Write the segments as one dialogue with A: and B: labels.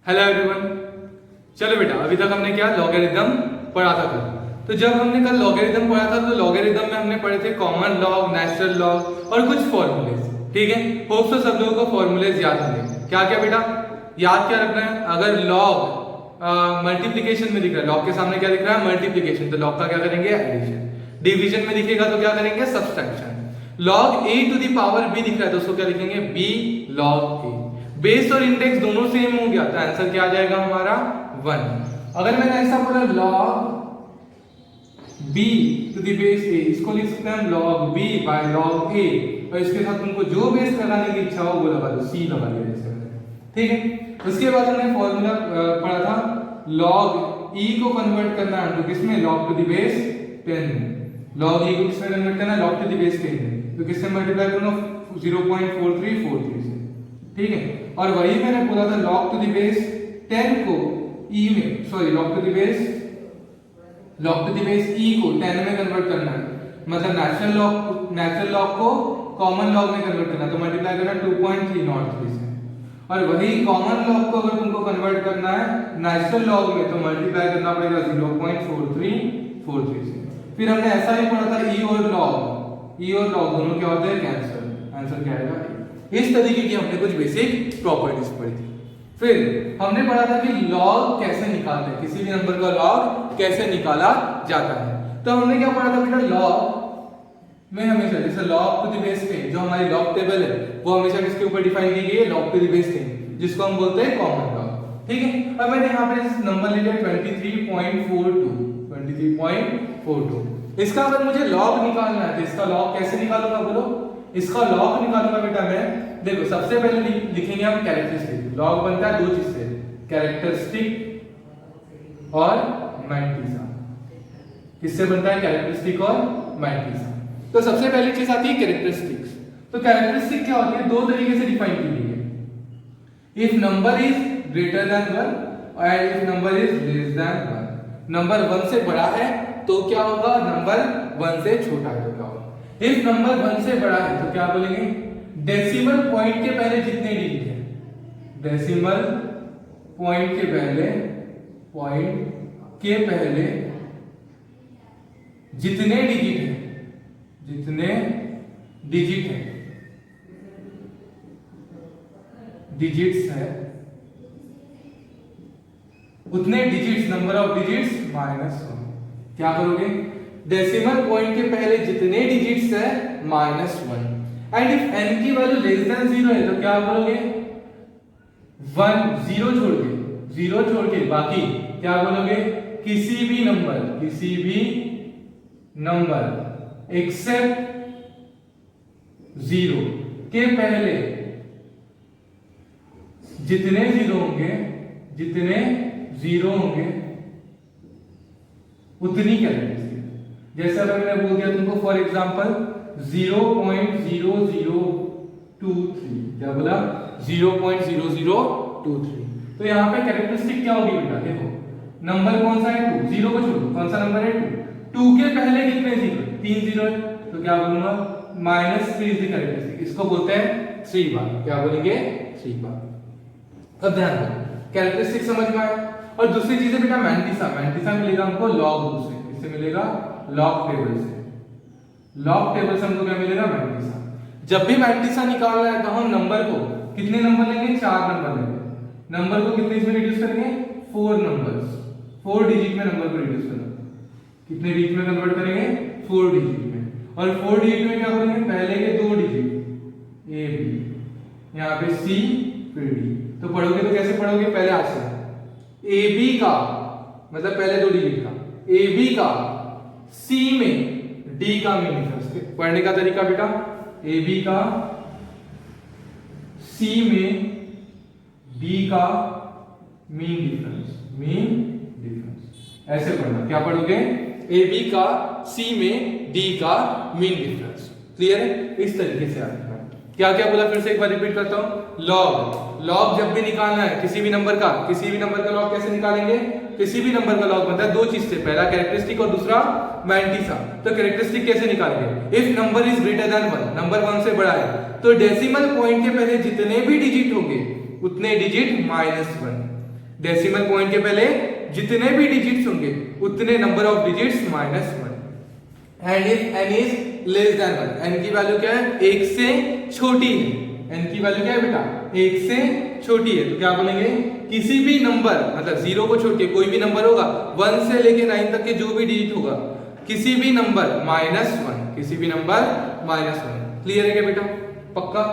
A: Hello everyone. चलो बेटा, अभी तक हमने क्या लॉगरिथम पढ़ा था कल। तो जब हमने कल लॉगरिथम पढ़ा था तो लॉगरिथम में हमने पढ़े थे कॉमन लॉग, नेचुरल लॉग और कुछ फॉर्मूलेज। ठीक है, होप सो सब लोगों को फॉर्मूलेज याद होंगे। क्या क्या बेटा याद क्या रखना है? अगर लॉग मल्टीप्लिकेशन में दिख रहा है, लॉग के सामने क्या दिख रहा है? मल्टीप्लिकेशन, तो लॉग का क्या करेंगे? एडिशन। डिवीजन में दिखेगा तो क्या करेंगे? Subtraction. Log a to the power b दिख रहा है तो उसको क्या लिखेंगे? b log a। बेस और इंडेक्स दोनों सेम हो गया तो आंसर क्या आ जाएगा हमारा? 1। अगर मैंने ऐसा बोला log b to the base a, इसको लिख सकते हैं हम log b by log a, और इसके साथ तुमको जो बेस लगाने की इच्छा हो वो लगा दो, c लगा दिया जैसे। ठीक है, उसके बाद हमने फॉर्मूला पढ़ा था log e को कन्वर्ट करना है तो किसमें? log टू द बेस 10 में। log e को किसमें कन्वर्ट करना है? log टू द बेस 10 में। तो किससे मल्टीप्लाई करूंगा? 0.4343 से। ठीक है, और वही मैंने बोला था log टू द बेस 10 को e में, sorry log to the base e को 10 में कन्वर्ट करना है, मतलब नेचुरल लॉग को कॉमन लॉग में कन्वर्ट करना है तो मल्टीप्लाई करना 2.303 से। और वही कॉमन लॉग को अगर तुमको कन्वर्ट करना है नेचुरल लॉग में तो मल्टीप्लाई करना पड़ेगा 0.4343 से। फिर हमने ऐसा ही पढ़ा था e और log दोनों क्या होते हैं? कैंसिल। आंसर क्या आएगा? इस तरीके की हमने कुछ बेसिक प्रॉपर्टीज पढ़ी थी। फिर हमने पढ़ा था कि लॉग कैसे निकालते हैं, किसी भी नंबर का लॉग कैसे निकाला जाता है। तो हमने क्या पढ़ा था बेटा? लॉग में हमेशा जैसे log टू द बेस 10 जो हमारी लॉग टेबल है वो हमेशा किसके ऊपर डिफाइन की गई है? log टू द बेस 10, जिसको हम बोलते हैं कॉमन लॉग। ठीक है, अब मैंने यहाँ पे नंबर ले लिया 23.42। इसका अगर मुझे लॉग निकालना है तो इसका लॉग कैसे निकालूंगा बोलो? इसका लॉग निकालूंगा बेटा मैं, देखो सबसे पहले लिखेंगे हम कैरेक्टरिस्टिक। लॉग बनता है दो चीज से, कैरेक्टरिस्टिक और मैंटिसा। किससे बनता है? कैरेक्टरिस्टिक और मैंटिसा। तो सबसे पहली चीज आती है कैरेक्टरिस्टिक्स। तो कैरेक्टरिस्टिक क्या होती है? दो तरीके से डिफाइन की गई है। If number is greater than 1 और if number is less than 1। Number 1 से बड़ा है तो क्या होगा? नंबर 1 से छोटा है तो क्या होगा? इफ नंबर 1 से बड़ा है तो क्या बोलेंगे? डेसिमल पॉइंट के पहले जितने डिजिट है, डेसिमल पॉइंट के पहले जितने डिजिट है, डिजिट्स है उतने डिजिट्स, नंबर ऑफ डिजिट्स -1। क्या करोगे? डेसिमल पॉइंट के पहले जितने डिजिट्स है -1। एंड इफ n की वैल्यू लेस देन 0 है तो क्या बोलोगे? 0 छोड़ के बाकी क्या बोलोगे? किसी भी नंबर एक्सेप्ट 0 के पहले जितने जीरो होंगे उतनी कैरेक्टरिस्टिक। जैसे अगर मैंने बोल दिया तुमको फॉर एग्जांपल 0.0023, क्या बोला? 0.0023। तो यहाँ पे कैरेक्टरिस्टिक क्या होगी बेटा? देखो नंबर कौन सा है? 2। 0 को छोड़ो, कौन सा नंबर है? 2 के पहले कितने जीरो? 3 जीरो है तो क्या बोलूंगा? -3 इज द कैरेक्टरिस्टिक। इसको बोलते हैं 3 बार। क्या बोलेंगे? 3 बार। अब ध्यान दो, कैरेक्टरिस्टिक समझ में आया। और दूसरी चीज है बेटा मैंटिसा मिलेगा हमको लॉग दूसरे, इससे मिलेगा लॉग टेबल से। लॉग टेबल से हमको क्या मिलेगा? मैंटिसा। जब भी मैंटिसा निकालना है तो हम नंबर को कितने नंबर लेंगे? 4 नंबर लेंगे। नंबर को कितने इसमें रिड्यूस करेंगे? 4 नंबर्स, 4 डिजिट में नंबर को रिड्यूस करना। कितने डिजिट में कन्वर्ट करेंगे? 4 डिजिट में। और 4 डिजिट में क्या करेंगे? पहले के 2 डिजिट ए बी, यहाँ पे सी फिर डी। तो पढ़ोगे तो कैसे पढ़ोगे? पहले आज से ए बी का मतलब पहले 2 डिजिट का, ए बी का सी में डी का मीन डिफरेंस। पढ़ने का तरीका बेटा, ए बी का सी में डी का मीन डिफरेंस, ऐसे पढ़ना। क्या पढ़ोगे? ए बी का सी में डी का मीन डिफरेंस। क्लियर है? इस तरीके से आता है। क्या क्या बोला? फिर से एक बार रिपीट करता हूं। लॉग जब भी निकालना है किसी भी नंबर का लॉग कैसे निकालेंगे? किसी भी नंबर का लॉग बनता है दो चीज से, पहला कैरेक्टरिस्टिक और दूसरा मैंटिसा। तो कैरेक्टरिस्टिक कैसे निकालेंगे? If number is greater than 1, number 1 से बड़ा है तो डेसिमल पॉइंट के पहले जितने भी डिजिट होंगे उतने डिजिट -1। डेसिमल पॉइंट के पहले जितने भी डिजिट्स होंगे उतने number of digits -1 and if n is less than 1, n की वैल्यू क्या है, 1 से छोटी है, n की वैल्यू क्या है बेटा, 1 से छोटी है, तो क्या बोलेंगे, किसी भी नंबर मतलब 0 को छोड़ के कोई भी नंबर होगा 1 से लेके 9 तक के जो भी डिजिट होगा, किसी भी नंबर -1, किसी भी नंबर -1। क्लियर है क्या बेटा, पक्का।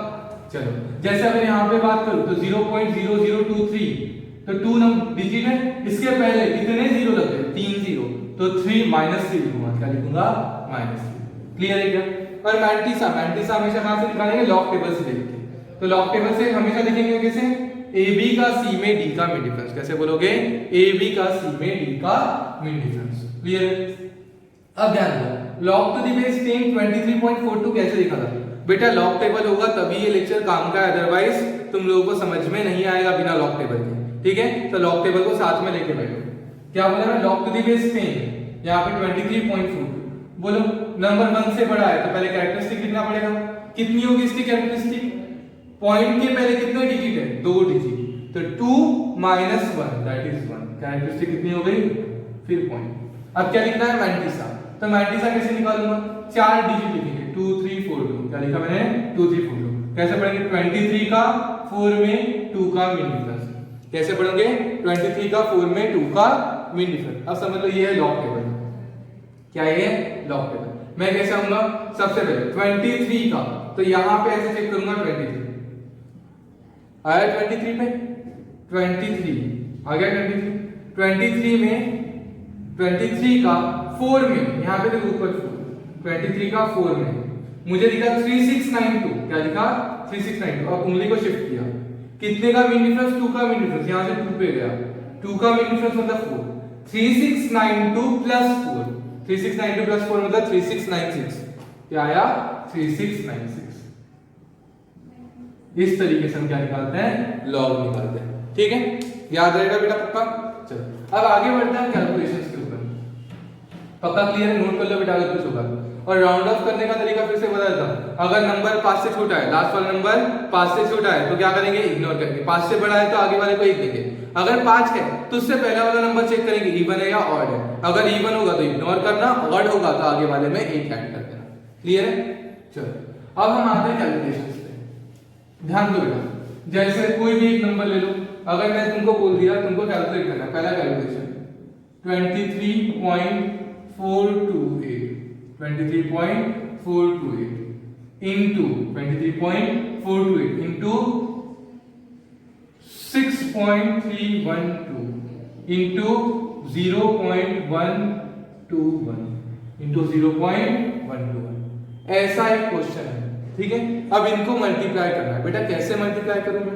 A: चलो जैसे अगर यहाँ पे बात करूं तो 0.0023 तो 2 नंबर डिजिट है, इसके पहले कितने जीरो लग गए, 3 जीरो, तो 3 -3 लिखूंगा, क्या लिखूंगा, -3। क्लियर है क्या। और मैंटिसा हमेशा कहां से निकालेंगे, लॉग टेबल से देख के, तो लॉग टेबल से हमेशा लिखेंगे कैसे, AB का C में D का मीन डिफरेंस, कैसे बोलोगे, AB का C में D का मीन डिफरेंस। क्लियर है। अब ध्यान दो, log to the base 10 23.42 कैसे लिखा था बेटा, लॉग टेबल होगा तभी ये लेक्चर काम का है, अदरवाइज तुम लोगों को समझ में नहीं आएगा बिना लॉग टेबल के। ठीक है, तो लॉग टेबल को साथ में लेके बैठो। क्या बोला मैं, log to the base 10, यहाँ पे 23.42, बोलो नंबर 1 से बड़ा है तो पहले कैरेक्टरिस्टिक लिखना पड़ेगा, कितनी होगी इसकी कैरेक्टरिस्टिक, पॉइंट के पहले कितने डिजिट है, 2 डिजिट, तो 2 - 1 दैट इज 1, कैरेक्टरिस्टिक कितनी हो गई, फिर पॉइंट। अब क्या लिखना है, मैंटिसा, तो मैंटिसा कैसे निकालूंगा, 4 डिजिट लिखेंगे, 2 3 4 2, क्या लिखा मैंने, 2 3 4 2, कैसे पढ़ेंगे, 23 का 4 में 2 का मीन डिफरेंस, कैसे पढ़ोगे, 23 का 4 में 2 का मीन डिफरेंस। अब समझ लो ये है लॉग टेबल, क्या ये है, लॉग टेबल। मैं कैसे आऊंगा, सबसे पहले 23 का, तो यहां पे ऐसे चेक करूंगा, 23 आया, 23 पे 23 आ गया, 23 में 23 का 4 में, यहां पे देखो ऊपर 23 का 4 में मुझे दिखा 3692, क्या दिखा, 3692। अब उंगली को शिफ्ट किया, कितने का मीन डिफरेंस, 2 का मीन डिफरेंस, यहां से 2 पे गया, 2 का मीन डिफरेंस मतलब 4, 3692 प्लस 4, 3692 प्लस 4 मतलब 3696, क्या आया, 3696। इस तरीके से हम क्या निकालते हैं, लॉग निकालते हैं। ठीक है, याद रहेगा बेटा, पक्का। चलो अब आगे बढ़ते हैं कैलकुलेशंस के ऊपर, पक्का क्लियर है, नोट कर लो बेटा अगर कुछ होगा। और राउंड ऑफ करने का तरीका फिर से बता देता हूं, अगर नंबर 5 से छोटा है, लास्ट वाला नंबर 5 से छोटा है तो क्या करेंगे, इग्नोर करेंगे, 5 से बड़ा है तो आगे वाले को 1 देंगे, अगर 5 है तो उससे पहला वाला नंबर चेक करेंगे इवन है या ऑड है, अगर इवन होगा तो इग्नोर करना, ऑड होगा तो आगे वाले में 1 ऐड कर देना। क्लियर है। चलो अब हम आते हैं कैलकुलेशंस पे, ध्यान दो बेटा, जैसे कोई भी एक नंबर ले लो, अगर मैं तुमको बोल दिया तुमको कैलकुलेट करना, पहला calculation 23.428 into 23.428 into 6.312 into 0.121 into 0.121, ऐसा एक क्वेश्चन है। ठीक है, अब इनको मल्टीप्लाई करना है बेटा, कैसे मल्टीप्लाई करूंगा,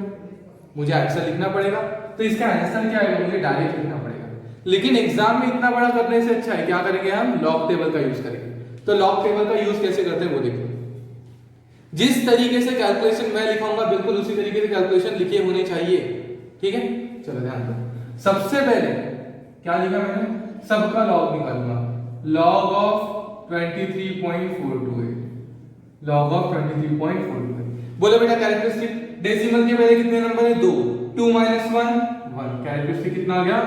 A: मुझे आंसर लिखना पड़ेगा, तो इसका आंसर क्या आएगा, मुझे डायरेक्ट लिखना पड़ेगा, लेकिन एग्जाम में इतना बड़ा करने से अच्छा है क्या करेंगे, हम लॉग टेबल का यूज करेंगे। तो लॉग टेबल का यूज कैसे करते हैं वो देखो, जिस तरीके से कैलकुलेशन मैं लिखाऊंगा बिल्कुल उसी तरीके से कैलकुलेशन लिखे होने चाहिए। ठीक है, चलो ध्यान दो, सबसे पहले क्या लिखा मैंने, सबका लॉग निकालूंगा, लॉग ऑफ 23.428, लॉग ऑफ 23.428। बोलो बेटा कैरेक्टरिस्टिक, डेसिमल के पहले कितने नंबर है, 2, 2 - 1 1, कैरेक्टरिस्टिक कितना आ गया।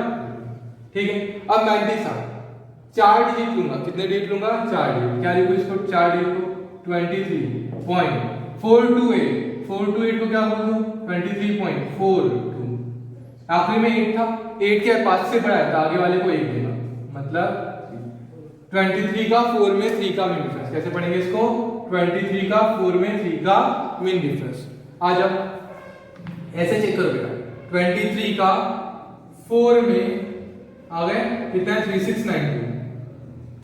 A: ठीक है, अब 97 4 डिजिट लूंगा, कितने डिजिट लूंगा, 4 डिजिट, क्या लिखूं इसको, 4 डिजिट को 23.428, 428 को क्या बोल दूं, 23.42, आखिरी में 8 था, 8 क्या 5 से बड़ा है तो आगे वाले को 1 देगा, मतलब 23 का 4 में 3 का मीन डिफरेंस, कैसे पढ़ेंगे इसको, 23 का 4 में 3 का मीन डिफरेंस। आ जाओ ऐसे चेक करो बेटा, 23 का 4 में आ गए कितना है, 3692,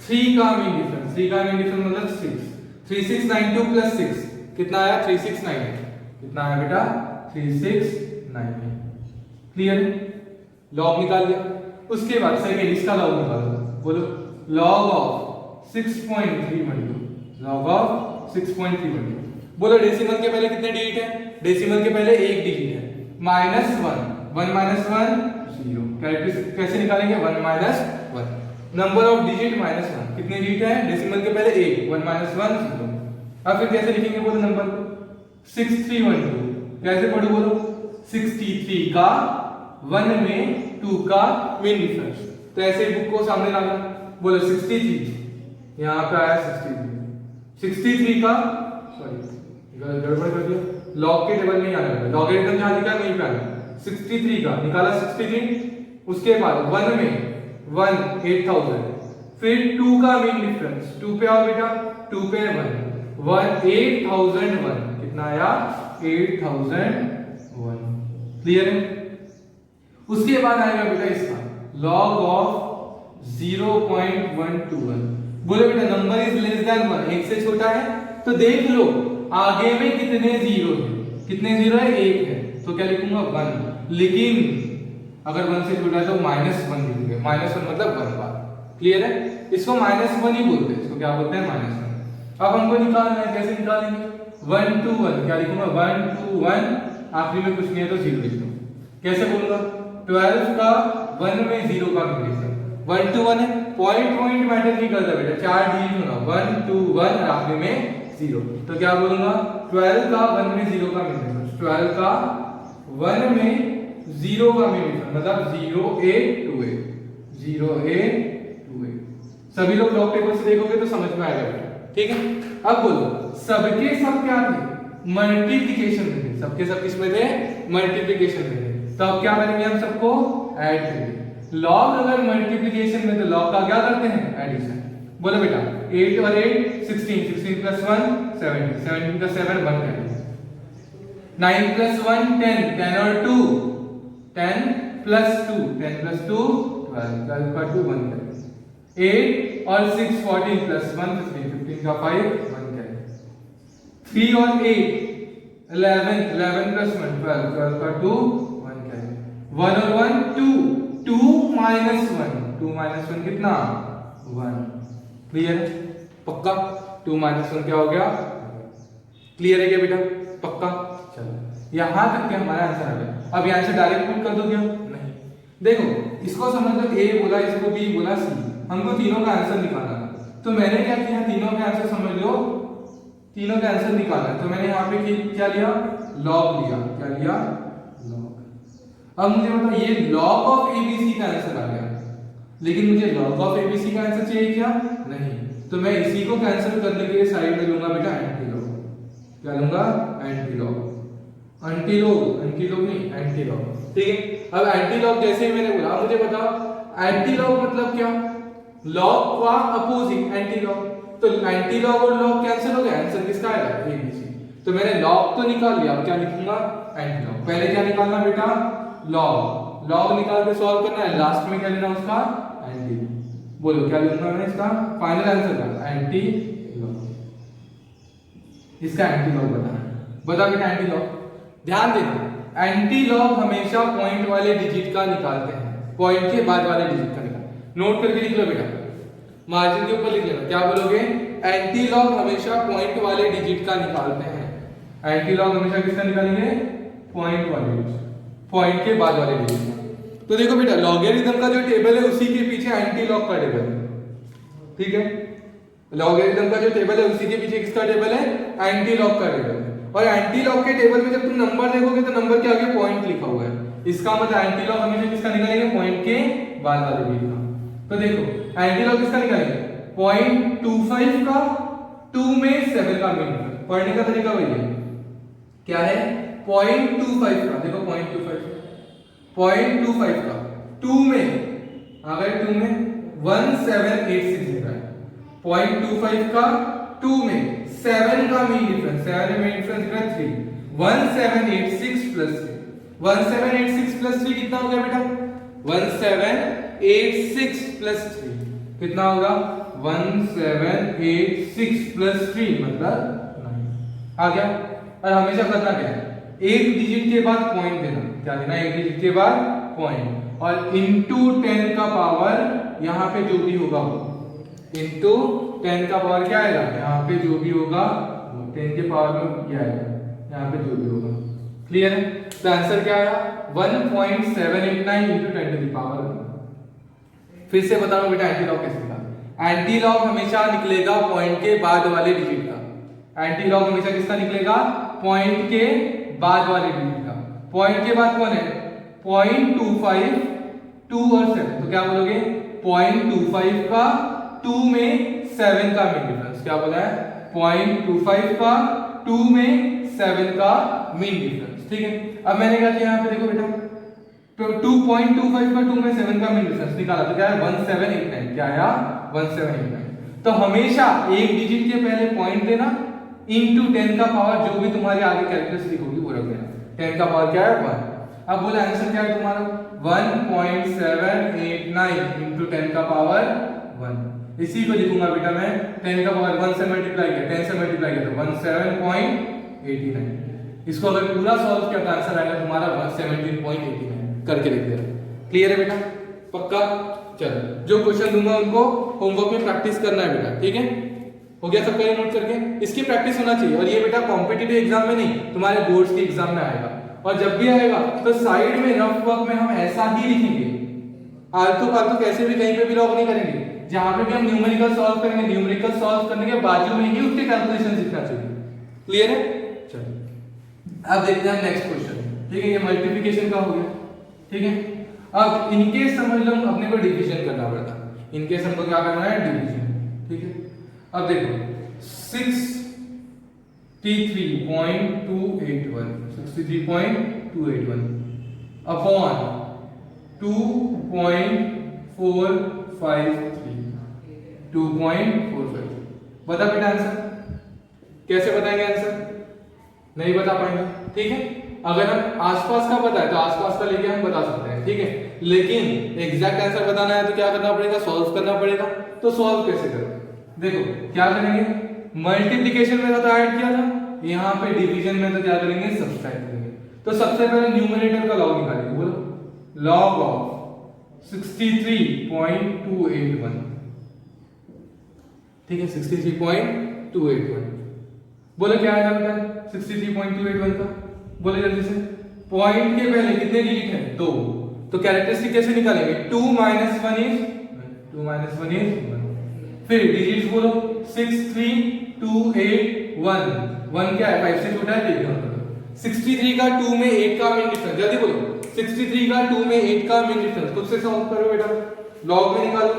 A: 3 का मीन डिफरेंस, 3 का मीन डिफरेंस मतलब 6, 3692 प्लस 6 कितना आया, 3698, कितना आया बेटा, 3698। क्लियर, लॉग निकाल लिया। उसके बाद सेकंड इसका लॉग निकालो, बोलो लॉग ऑफ 6.312, लॉग ऑफ 6.312। बोलो डेसिमल के पहले कितने डिजिट है, डेसिमल के पहले 1 डिजिट है, -1 1 - 1 0, कैरेक्टरिस्टिक कैसे निकालेंगे, 1 - 1, नंबर ऑफ डिजिट -1, कितने डिजिट है, डेसिमल के पहले 1 1 - 1 0। अब फिर कैसे लिखेंगे बोलो नंबर को, 6312, कैसे पढ़ो बोलो, 63 का 1 में 2 का मीन डिफरेंस। तो ऐसे बुक को सामने लाना, बोलो 63, यहाँ पे आया 63 का, सॉरी गड़बड़ कर दिया, लॉग के टेबल में ही आना है, लॉगरिथम जहां लिखा है वहीं पे आना। 63 का निकाला 63, उसके बाद 1 में 1 8000, फिर 2 का मीन डिफरेंस, 2 पे आओ बेटा, 2 पे 1 8001, कितना आया 8001, क्लियर है। उसके बाद आएगा बेटा इसका log ऑफ 0.121, बोले बेटा नंबर इज लेस देन 1, एक से छोटा है, तो देख लो आगे में कितने जीरो है, कितने जीरो है, एक है, तो क्या लिखूंगा 1, लेकिन अगर 1 से छोटा है तो -1 लिखेंगे, -1 मतलब 1 बार, क्लियर है। इसको -1 ही बोलते हैं, इसको क्या बोलते हैं -1। अब हमको निकालना है, कैसे निकालेंगे, 1 to 1, क्या लिखूंगा 1 to 1, आखिरी में कुछ नहीं है तो 0 लिख दो। कैसे बोलूंगा, 12 का 1 में 0 का मिलेगा, 1 to 1 है, पॉइंट मैटर नहीं करता बेटा, 4 डिजिट होना, 1 to 1 और आखिरी में 0, तो क्या बोलूंगा 12 का 1 में 0 का मिलेगा, 12 का 1 में 0 का मिलेगा, मतलब 0828, 0828। सभी लोग लॉग टेबल से देखोगे तो समझ में आएगा बेटा, ठीक है। अब बोलो सबके सब क्या थे, मल्टीप्लिकेशन में थे, सबके सब किस में थे, मल्टीप्लिकेशन में थे, तो अब क्या करेंगे, हम सबको ऐड करेंगे। लॉग अगर मल्टीप्लिकेशन में, तो लॉग का क्या करते हैं, एडिशन। बोलो बेटा 8 और 8 16, 16 प्लस 1 17, 17 प्लस 7 1 करेंगे, 9 प्लस 1 10, 10 और 2 10 प्लस 2, 10 प्लस 2 12, 12 का 2 1 करेंगे, 8 और 6 14 प्लस 1 15, 15 का 5 1 करेंगे, 3 और 8 11, 11 प्लस 1 12, 12 का 2 1 करेंगे, 1 और 1 2, 2 माइनस 1, 2 माइनस 1 कितना 1, क्लियर है, पक्का। 2 माइनस 1 क्या हो गया, क्लियर है क्या बेटा, पक्का। चलो यहां तक के हमारा आंसर आ गया। अब यहां से डायरेक्ट पुट कर दो क्या, नहीं, देखो इसको समझ लो, ए बोला, इसको बी बोला, सी, हमको तीनों का आंसर निकालना है, तो मैंने क्या किया, तीनों का आंसर समझ लो, तीनों का आंसर निकालना है, तो मैंने यहाँ पे क्या लिया, लॉग लिया, क्या लिया, लॉग। अब मुझे बताओ ये लॉग ऑफ एबीसी का आंसर आ गया, लेकिन मुझे लॉग ऑफ एबीसी का आंसर चाहिए क्या, नहीं, तो मैं इसी को कैंसिल करने के लिए साइड में लूंगा बेटा एंटी लॉग, क्या लूंगा, anti log, anti log, anti log नहीं, एंटी लॉग, ठीक है। अब एंटी लॉग जैसे ही मैंने बोला, मुझे बताओ एंटी लॉग मतलब क्या, लॉग का अपोजिट एंटी लॉग, तो एंटी लॉग और लॉग कैंसिल हो गया, आंसर किसका आएगा, एबीसी। तो मैंने लॉग तो निकाल लिया, अब क्या लिखूंगा, एंटी लॉग। पहले क्या निकालना बेटा, लॉग, लॉग निकाल के सॉल्व करना है, लास्ट में क्या लेना उसका, एंटी। बोलो क्या लिखूंगा मैं इसका फाइनल आंसर का, एंटी लॉग, इसका एंटी लॉग बताना है, बता बेटा एंटी लॉग। ध्यान देना एंटी लॉग हमेशा पॉइंट वाले डिजिट का निकालते हैं, पॉइंट के बाद वाले डिजिट का निकाल, नोट करके लिख लो बेटा, मार्जिन के ऊपर लिख लेना, क्या बोलोगे, एंटी लॉग हमेशा पॉइंट वाले डिजिट का निकालते हैं, एंटी लॉग हमेशा किसका निकालेंगे, पॉइंट वाले डिजिट, पॉइंट के बाद वाले डिजिट का। तो देखो बेटा लॉगरिथम का जो टेबल है उसी के पीछे एंटी लॉग का टेबल है, ठीक है, लॉगरिथम का जो टेबल है उसी के पीछे किसका टेबल है, एंटी लॉग का टेबल है। और एंटी लॉग के टेबल में जब तुम नंबर देखोगे तो नंबर के आगे पॉइंट लिखा हुआ है, इसका मतलब एंटी लॉग हमेशा किसका निकालेंगे, पॉइंट के बाद वाले डिजिट का। तो देखो एंटी लॉग किसका निकालेंगे, 0.25 का 2 में 7 का मीन, पढ़ने का तरीका वही है, क्या है 0.25 का, देखो 0.25 का 2 में, अगर 2 में 1786 लिखा है, 0.25 का 2 में 7 का मीन डिफरेंस, 7 में डिफरेंस लिखा है 3, 1786 प्लस 3, 1786 प्लस 3 कितना हो गया बेटा, 1786 प्लस 3 कितना होगा, 1786 प्लस 3 मतलब 9 आ गया। और हमेशा करना क्या है, एक डिजिट के बाद पॉइंट देना, क्या देना, एक डिजिट के बाद पॉइंट, और इनटू 10 का पावर यहाँ पे जो भी होगा वो, इनटू 10 का पावर क्या आएगा, यहाँ पे जो भी होगा 10 के पावर में क्या आएगा, यहाँ पे जो भी होगा, क्लियर है। तो आंसर क्या आया, 1.789 इंटू 10 टू द पावर। फिर से बता रहा हूं बेटा एंटी लॉग कैसे निकालना, एंटी लॉग हमेशा निकलेगा पॉइंट के बाद वाले डिजिट का, एंटी लॉग हमेशा किसका निकलेगा, पॉइंट के बाद वाले डिजिट का। पॉइंट के बाद कौन है, 0.25 2 और 7, तो क्या बोलोगे 0.25 का 2 में 7 का मीन डिफरेंस, क्या बोला है 0.25 का 2 में 7 का मीन डिफरेंस। ठीक है, अब मैंने क्या किया यहाँ पे देखो बेटा, तो 2.25 का 2 में 7 का मीन डिफरेंस निकाला, तो क्या है 1789, क्या आया 1789। तो हमेशा एक डिजिट के पहले पॉइंट देना इनटू 10 का पावर जो भी तुम्हारे आगे कैरेक्टरिस्टिक होगी वो रख देना, 10 का पावर क्या है 1। अब बोला आंसर क्या है तुम्हारा 1.789 इनटू 10 का पावर 1। इसी को लिखूंगा बेटा मैं 10 का पावर 1 से मल्टीप्लाई किया, 10 से मल्टीप्लाई किया तो 17.89। इसको अगर पूरा सॉल्व किया तो आंसर आएगा तुम्हारा 117.89 करके लिख दिया। क्लियर है बेटा, पक्का? चलो जो क्वेश्चन दूंगा उनको होमवर्क में प्रैक्टिस करना है बेटा, ठीक है? हो गया सबका ये नोट करके? इसकी प्रैक्टिस होना चाहिए, और ये बेटा कॉम्पिटिटिव एग्जाम में नहीं, तुम्हारे बोर्ड्स के एग्जाम में आएगा, और जब भी आएगा तो साइड में रफ वर्क में हम ऐसा ही लिखेंगे, आलतू फालतू कैसे भी कहीं पे भी लॉग नहीं करेंगे, जहां पे भी हम न्यूमेरिकल सॉल्व करेंगे, न्यूमेरिकल सॉल्व करने के बाजू में ही उसके कैलकुलेशन लिखना चाहिए। क्लियर है? चलो अब देखते हैं नेक्स्ट क्वेश्चन। ठीक है, ये मल्टीप्लिकेशन का हो गया। ठीक है, अब इनकेस समझ लो अपने को डिवीजन करना पड़ता, इनकेस हमको क्या करना है डिवीजन। ठीक है, अब देखो 63.281 अपॉन 2.453 बता बेटा आंसर। कैसे बताएंगे आंसर? नहीं बता पाएंगे। ठीक है, अगर हम आसपास का पता है तो आसपास का लेके हम बता सकते हैं। ठीक है, लेकिन एग्जैक्ट आंसर बताना है तो क्या करना पड़ेगा, सॉल्व करना पड़ेगा। तो सॉल्व कैसे करें? देखो क्या करेंगे, मल्टीप्लिकेशन में तो ऐड किया था, यहाँ पे डिवीजन में तो क्या करेंगे, सब्सट्रैक्ट करेंगे। तो सबसे पहले न्यूमरेटर का लॉग निकालेंगे, बोलो लॉग ऑफ 63.281। ठीक है, 63.281 बोलो क्या आएगा बेटा 63.281 का, बोले जल्दी से। पॉइंट के पहले कितने डिजिट हैं, 2, तो कैरेक्टरिस्टिक कैसे निकालेंगे, 2 - 1 इज 1। फिर डिजिट्स बोलो 63.281, 1 क्या है 5 से छोटा है, देख लो 63 का 2 में 8 का मीन डिफरेंस, जल्दी बोलो 63 का 2 में 8 का मीन डिफरेंस, खुद से सॉल्व करो बेटा, लॉग में निकालो।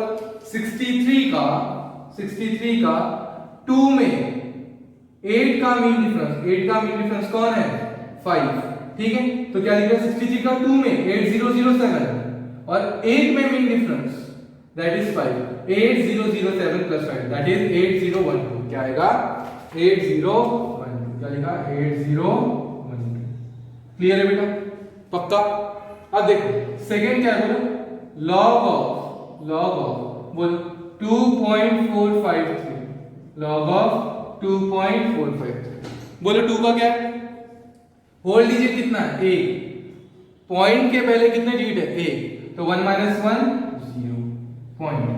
A: 63 का 2 में 8 का मीन डिफरेंस कौन है, 5। ठीक है, तो क्या लिखा 63 का 2 में 8007 और 8 में mean difference that is 5, 8007 plus 5 that is 8012। क्या आएगा 8012, क्या लिखा 8012। क्लियर है बेटा, पक्का? अब देखो सेकंड क्या है, बोलो लॉग ऑफ बोलो 2.453, लॉग ऑफ 2.453। बोलो 2 का क्या है, होल डिजिट कितना है 1, पॉइंट के पहले कितने डिजिट है 1, तो 1 - 1 0 पॉइंट।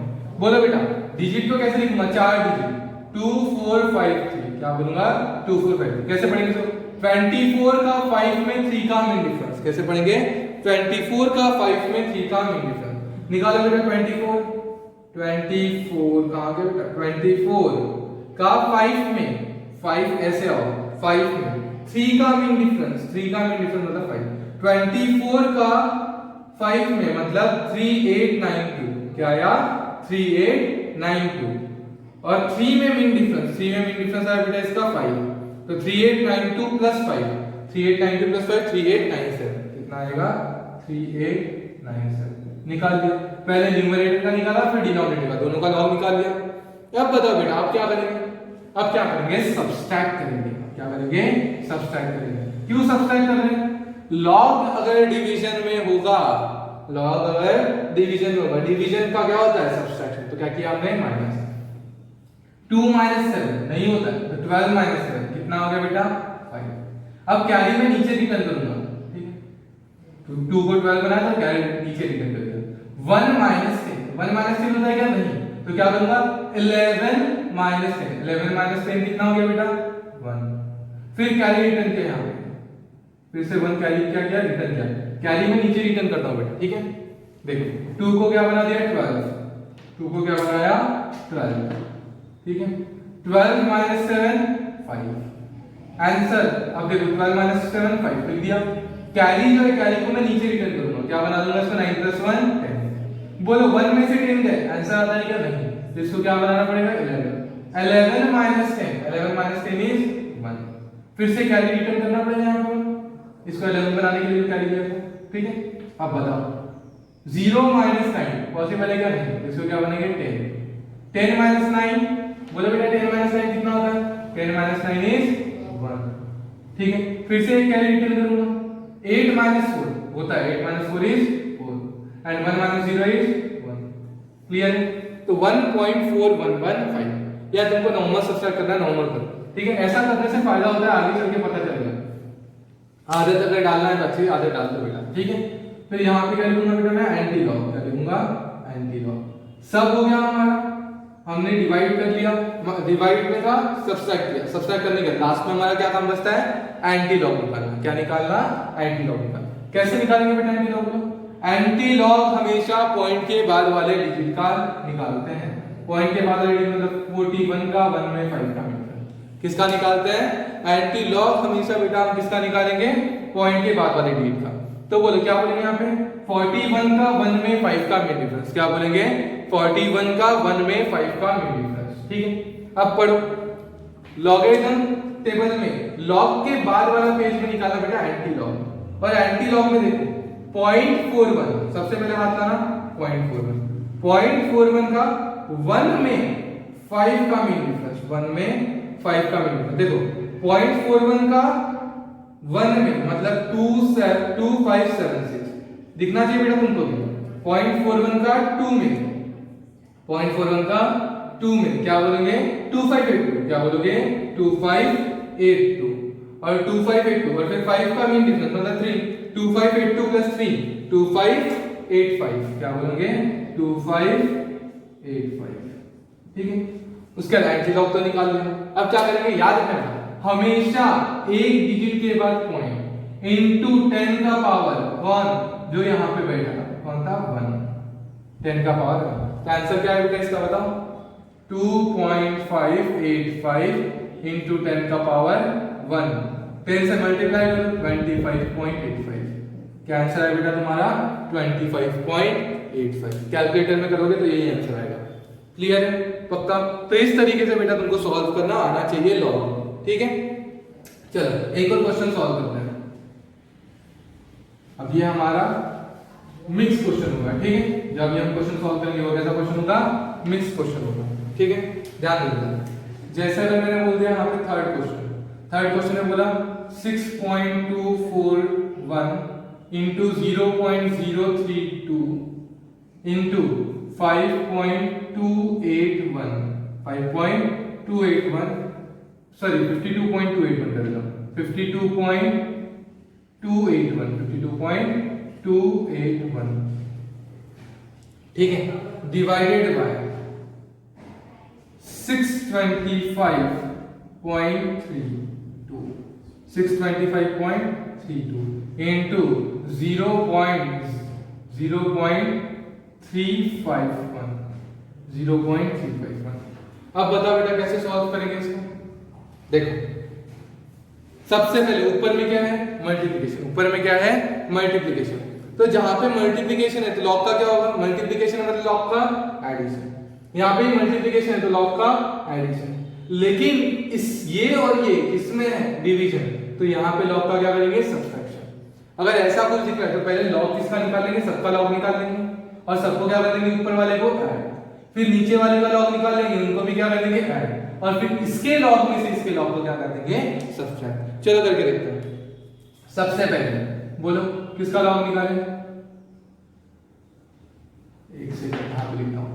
A: बोलो बेटा डिजिट को कैसे लिखूंगा, 4 डिजिट 2453, क्या बोलूंगा 2453। कैसे पढ़ेंगे तो 24 का 5 में 3 का मीन डिफरेंस, कैसे पढ़ेंगे 24 का 5 में 3 का मीन डिफरेंस निकालो बेटा। 24 कहां गया बेटा, 24 का 5 में 5 ऐसे आओ 5 में 3 का मीन डिफरेंस मतलब 5, 24 का 5 में मतलब 3892, क्या आया 3892, और 3 में मीन डिफरेंस आया बेटा इसका 5, तो 3892 प्लस 5 3897, कितना आएगा 3897। निकाल दिया, पहले न्यूमरेटर का निकाला फिर डिनोमिनेटर का, दोनों का लॉग निकाल लिया। अब बताओ बेटा आप क्या करेंगे, सब्सट्रैक्ट करेंगे। क्यों सब्सट्रैक्ट कर रहे हैं, लॉग अगर डिवीजन में होगा, डिवीजन का क्या होता है सब्सट्रैक्शन, तो क्या किया हमने माइनस। 2 - 7 नहीं होता है, तो 12 - 7 कितना हो गया बेटा 5। अब कैरी में नीचे रिटर्न करूंगा, ठीक है, तो 2 को 12 बनाया तो कैरी नीचे रिटर्न कर दिया। 1 - 10 होता है क्या, नहीं, तो क्या करूंगा 11 - 10 कितना हो गया बेटा 1। फिर कैरी रिटर्न किया, यहाँ पे फिर से 1 कैरी क्या किया रिटर्न किया, कैरी में नीचे रिटर्न करता हूं बेटा। ठीक है, देखो 2 को क्या बना दिया 12, 2 को क्या बनाया 12। ठीक है, 12 - 7 5 आंसर। अब देखो 12 - 7 5 लिख दिया। कैरी जो है कैरी को मैं नीचे रिटर्न करूंगा, क्या बना दूंगा इसको 9 + 1 10। बोलो 1 में से 10 गए, आंसर आता है क्या? नहीं। तो इसको क्या बनाना पड़ेगा? 11। 11 माइनस 10, 11 माइनस 10 इज 1। फिर से कैरी रिटर्न करना पड़ेगा यहाँ पर, इसको 11 बनाने के लिए कैरी किया था, ठीक है। अब बताओ 0 माइनस 9 पॉसिबल है क्या? नहीं। इसको क्या बनेगा? 10। 10 माइनस 9, बोलो बेटा 10 माइनस 9 कितना होता है? 10 माइनस 9 इज 1, ठीक है। फिर से एक कैरी रिटर्न करूंगा, 8 माइनस 4 होता है, 8 minus 4 is 4 and 1 minus 0 is 1। Clear है? तो 1.4115 या तुमको नॉर्मल सब्सट्रैक्ट करना है, नॉर्मल कर, ठीक है। ऐसा करने से फायदा होता है, आगे चल के पता चलेगा। आदत अगर डालना है तो अच्छी आदत डाल दो बेटा, ठीक है। फिर यहाँ पे क्या लिखूंगा बेटा मैं? एंटी लॉग, क्या लिखूंगा? Anti log. सब हो गया हमारा, हमने डिवाइड कर लिया, डिवाइड में था, सब्सट्रैक्ट किया, सब्सट्रैक्ट करने के लास्ट में हमारा क्या काम बचता है? एंटी लॉग निकालना। क्या निकालना? एंटी लॉग निकालना। कैसे निकालेंगे बेटा एंटी लॉग को? एंटी लॉग हमेशा पॉइंट के बाद वाले डिजिट का निकालते हैं। पॉइंट के बाद वाले डिजिट मतलब 41 का 1 में 5 का मिलकर किसका निकालते हैं? एंटी लॉग हमेशा बेटा हम किसका निकालेंगे? पॉइंट के बाद वाले डिजिट का। तो बोलो क्या बोलेंगे यहाँ पे? 41 का 1 में 5 का मिड डिफरेंस। क्या बोलेंगे? 41 का 1 में 5 का मिड डिफरेंस, ठीक है। अब पढ़ो लॉगरिथम टेबल में लॉग के बाद वाला पेज में निकालना बेटा एंटी लॉग, और एंटी लॉग में देखो 0.41 सबसे पहले बात करना 0.41 का 1 में 5 का मिड डिफरेंस, 1 में 5 का मिड डिफरेंस। देखो 0.41 का 1 में मतलब 2576 दिखना चाहिए बेटा तुमको भी। 0.41 का 2 में, 0.41 का 2 में क्या बोलेंगे? 2582, क्या बोलोगे? 2582 और 2582 और फिर 5 का मीन डिफरेंस मतलब 3, 2582 प्लस 3 2585, क्या बोलोगे? 2585, ठीक है। उसके बाद एंटी लॉग तो निकाल लिया। अब क्या करेंगे? याद रखना हमेशा एक डिजिट के बाद पॉइंट इनटू 10 का पावर 1 जो यहां पे बैठा था, कौन था? 1, 10 का पावर 1। तो आंसर क्या है बेटा इसका बताओ? 2.585 इनटू 10 का पावर 1, 10 से मल्टीप्लाई करो 25.85। क्या आंसर है बेटा तुम्हारा? 25.85। कैलकुलेटर में करोगे तो यही आंसर आएगा। क्लियर है? पक्का? तो इस तरीके से बेटा तुमको सॉल्व करना आना चाहिए लॉग, ठीक है। चलो एक और क्वेश्चन सॉल्व करते हैं। अब ये हमारा मिक्स क्वेश्चन होगा, ठीक है। जब ये हम क्वेश्चन सॉल्व करेंगे वो कैसा क्वेश्चन होगा? मिक्स क्वेश्चन होगा, ठीक है। ध्यान देना जैसे अगर मैंने बोल दिया यहाँ पे थर्ड क्वेश्चन में बोला 6.241 इंटू 0.032 इंटू 5.281 सॉरी 52.281 कर देता हूं 52.281 ठीक है, डिवाइडेड बाय 625.32 into 0.351। अब बताओ बेटा कैसे सॉल्व करेंगे इसको। देखो सबसे पहले ऊपर में क्या है? मल्टीप्लिकेशन। ऊपर में क्या है? मल्टीप्लिकेशन। तो जहां पे मल्टीप्लिकेशन है तो लॉग का क्या होगा? मल्टीप्लिकेशन मतलब लॉग का एडिशन। यहाँ पे मल्टीप्लिकेशन है तो लॉग का एडिशन। लेकिन इस ये और ये किसमें है? डिवीजन। तो यहाँ पे लॉग का क्या करेंगे? सब्ट्रैक्शन। अगर ऐसा कुछ दिख रहा है तो पहले लॉग किसका निकालेंगे? सबका लॉग निकाल लेंगे और सबको क्या कर देंगे? ऊपर वाले को ऐड, फिर नीचे वाले का लॉग निकाल लेंगे, उनको भी क्या कर देंगे? ऐड, और फिर इसके लॉग में से इसके लॉग को क्या कर देंगे? सब्ट्रैक्ट। चलो करके देखते हैं। सबसे पहले बोलो किसका लॉग निकालें? एक सेकंड यहां पे लिखता हूं।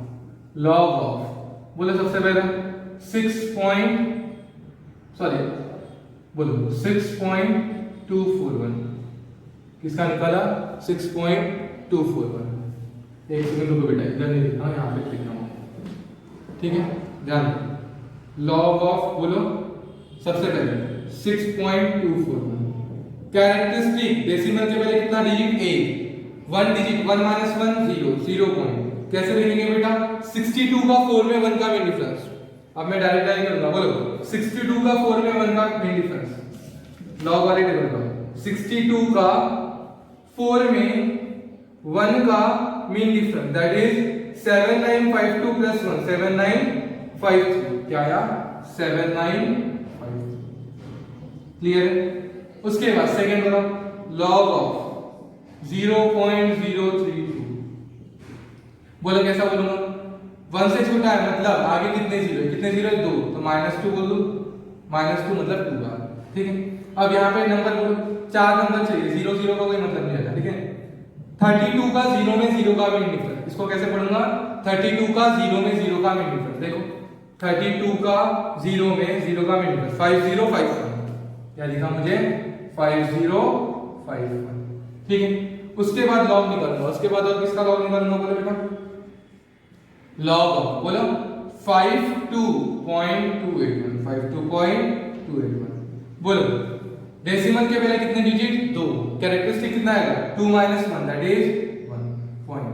A: लॉग ऑफ बोलो सबसे पहले 6.241 किसका निकाला? 6.241। एक सेकंड रुको बेटा, इधर नहीं लिखना, यहां पे लिख रहा हूं, ठीक है। ध्यान लॉग ऑफ बोलो सबसे पहले 6.241। कैरेक्टरिस्टिक डेसिमल के पहले कितना डिजिट? 1 digit 1 minus 1 0 point. कैसे लिखेंगे बेटा? 62 का 4 में 1 का मेन डिफरेंस। अब मैं डायरेक्ट डायरेक्ट करूंगा, बोलो 62 का 4 में 1 का मेन डिफरेंस लॉग वाले टेबल का। 62 का 4 में 1 का mean difference, that is 7952 plus 1, 7953, क्या आया 7953। क्लियर है? उसके बाद सेकंड वाला लॉग ऑफ 0.032, बोलो कैसा बोलूंगा? 1 से छोटा है मतलब आगे कितने जीरो है? कितने जीरो है? 2, तो -2 बोल दो, -2 मतलब 2 बार। ठीक है, अब यहाँ पे नंबर बोलो, 4 नंबर चाहिए, 0 0 का कोई मतलब नहीं आता। ठीक है, 32 का 0 में 0 का मीन डिफरेंस, इसको कैसे पढ़ूंगा? 32 का 0 में 0 का मीन डिफरेंस, देखो 32 का 0 में 0 का मीन डिफरेंस 5051, क्या लिखा मुझे? 5051। ठीक है, उसके बाद लॉग निकालूंगा, उसके बाद और किसका लॉग निकालूंगा? बोलो बेटा लॉग ऑफ, बोलो 52.281, 52.281। बोलो डेसिमल के पहले कितने डिजिट? 2, कैरेक्टरिस्टिक कितना आएगा? 2 - 1, दैट इज 1 पॉइंट।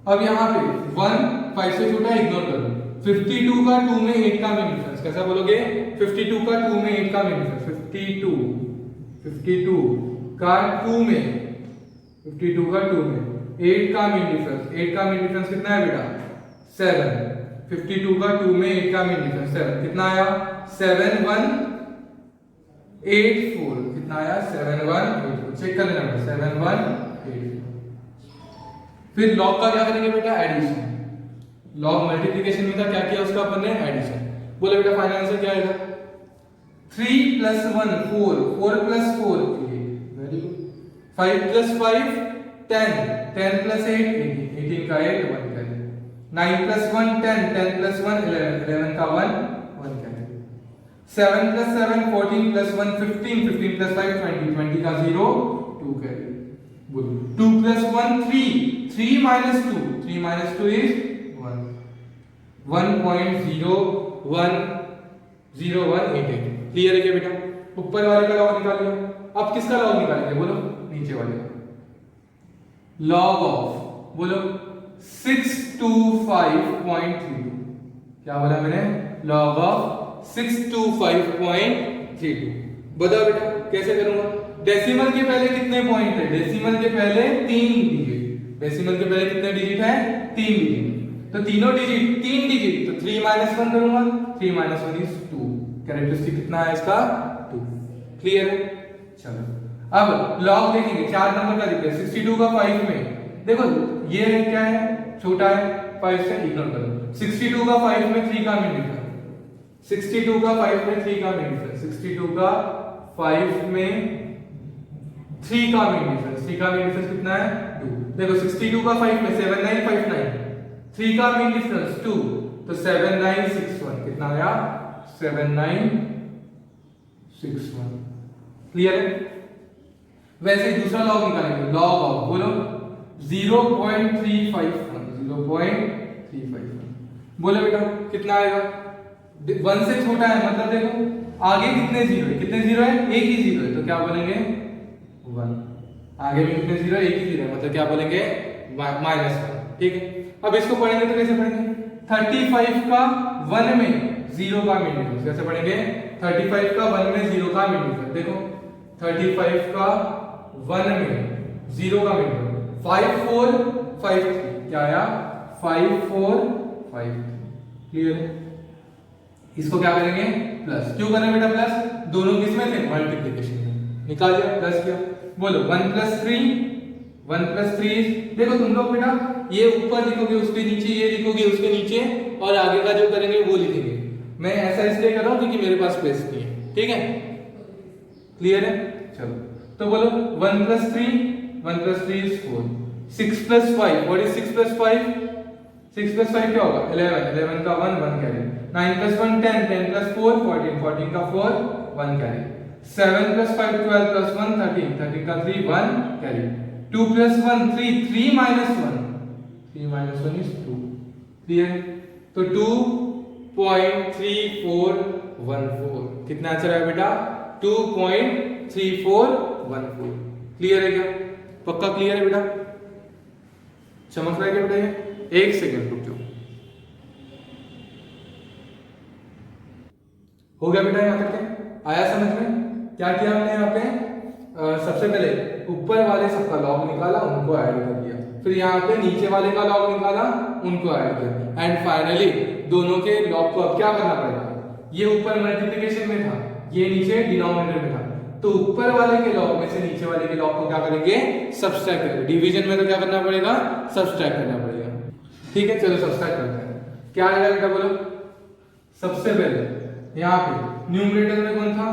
A: अब यहाँ पे 1 5 से छोटा इग्नोर करो। 52 का 2 में 8 का मीन डिफरेंस, कैसा बोलोगे? 52 का 2 में 8 का मीन डिफरेंस, 52 का 2 में 52 का 2 में 8 का मीन डिफरेंस, 8 का मीन डिफरेंस कितना है बेटा? 7। 52 का 2 में 8 का मीन डिफरेंस 7, कितना आया? 7184, कितना आया? 7184, चेक कर लेना बेटा, 7184। फिर लॉग का क्या करेंगे बेटा? एडिशन। लॉग मल्टीप्लिकेशन में था, क्या किया उसका अपन ने? एडिशन। बोले बेटा फाइनल आंसर क्या आएगा? 3 + 1 4, 4 + 4 8, वेरी गुड। 5 + 5 10, 10 + 8 18, 18 का 8 1 का 9 + 1 10, 10 + 1 11, 11 का 1 1 का 7 + 7 14 + 1 15, 15 + 5 20, 20 का 0 2 का। बोलो 2 + 1 3, 3 - 2, 3 - 2 is 1, 1.010188। क्लियर है क्या बेटा? ऊपर वाले का लॉग निकाल लिया, अब किसका लॉग निकालेंगे? बोलो नीचे वाले का। लॉग ऑफ, बोलो 625.32, क्या बोला मैंने? Log of 625.32। बताओ बेटा कैसे करूंगा? डेसिमल के पहले कितने पॉइंट है? डेसिमल के पहले 3 डिजिट, डेसिमल के पहले कितने डिजिट है? 3 डिजिट, तो तीनों डिजिट 3 डिजिट, तो 3 - 1 करूंगा, 3 - 1 is 2, कैरेक्टरिस्टिक कितना है इसका? 2। क्लियर है? चलो अब लॉग देखेंगे, 4 नंबर का दिख रहा है 62 का 5 में, देखो ये क्या है? छोटा है, 5 से इग्नोर करो। 62 का 5 में 3 का मीन डिफरेंस, 62 का 5 में 3 का मीन डिफरेंस, 62 का 5 में 3 का मीन डिफरेंस, 3 का मीन डिफरेंस कितना है? 2। देखो 62 का 5 में 7959, 3 का मीन डिफरेंस 2, तो 7961, कितना आया? 7961। क्लियर है? वैसे ही दूसरा लॉग निकालेंगे, लॉग ऑफ, बोलो 0.351, 0.351। बोलो बेटा कितना आएगा? 1 से छोटा है मतलब देखो आगे कितने जीरो है? कितने जीरो है? एक ही जीरो है, तो क्या बोलेंगे? 1। आगे भी कितने जीरो है? एक ही जीरो है, मतलब क्या बोलेंगे? -1। ठीक है, अब इसको पढ़ेंगे तो कैसे पढ़ेंगे? 35 का 1 में 0 का मीन डिफरेंस, कैसे पढ़ेंगे? 35 का 1 में 0 का मीन डिफरेंस, देखो 35 का 1 में 0 का मीन डिफरेंस 5453, क्या आया? 5453। क्लियर है? इसको क्या करेंगे? प्लस। क्यों करें बेटा प्लस? दोनों किस में थे? मल्टीप्लिकेशन में। निकाल दिया, प्लस किया। बोलो 1 + 3, 1 + 3, देखो तुम लोग बेटा ये ऊपर लिखोगे उसके नीचे, ये लिखोगे उसके नीचे, और आगे का जो करेंगे वो लिखेंगे। मैं ऐसा इसलिए कर रहा हूं क्योंकि मेरे पास स्पेस नहीं है। ठीक है? क्लियर है? चलो तो बोलो 1 + 3, 1 + 3 is 4, 6 + 5, what is 6 + 5? 6 + 5 क्या होगा? 11, 11 का 1 1 कैरी, 9 + 1 10, 10 + 4 14, 14 का 4 1 कैरी, 7 + 5 12 + 1 13, 13 का 3 1 कैरी, 2 + 1 3, 3 - 1, 3 - 1 is 2। क्लियर? तो 2.3414, कितना आंसर है बेटा? 2.3414। क्लियर है क्या? पक्का क्लियर है बेटा? चमक रहा है क्या बेटा? ये एक सेकंड रुक जाओ। हो गया बेटा? यहां तक आया समझ में? क्या किया हमने यहाँ पे? सबसे पहले ऊपर वाले सबका लॉग निकाला, उनको ऐड कर दिया, फिर यहाँ पे नीचे वाले का लॉग निकाला, उनको ऐड कर दिया, एंड फाइनली दोनों के लॉग को अब क्या करना पड़ेगा, ये ऊपर मल्टीप्लिकेशन में था, ये नीचे डिनोमिनेटर में था, तो ऊपर वाले के लॉग में से नीचे वाले के लॉग को क्या करेंगे, सब्सट्रैक्ट करेंगे। डिवीजन में तो क्या करना पड़ेगा, सब्सट्रैक्ट करना पड़ेगा। ठीक है, चलो सब्सट्रैक्ट करते हैं। क्या आएगा बेटा बोलो। सबसे पहले यहाँ पे न्यूमरेटर में कौन था,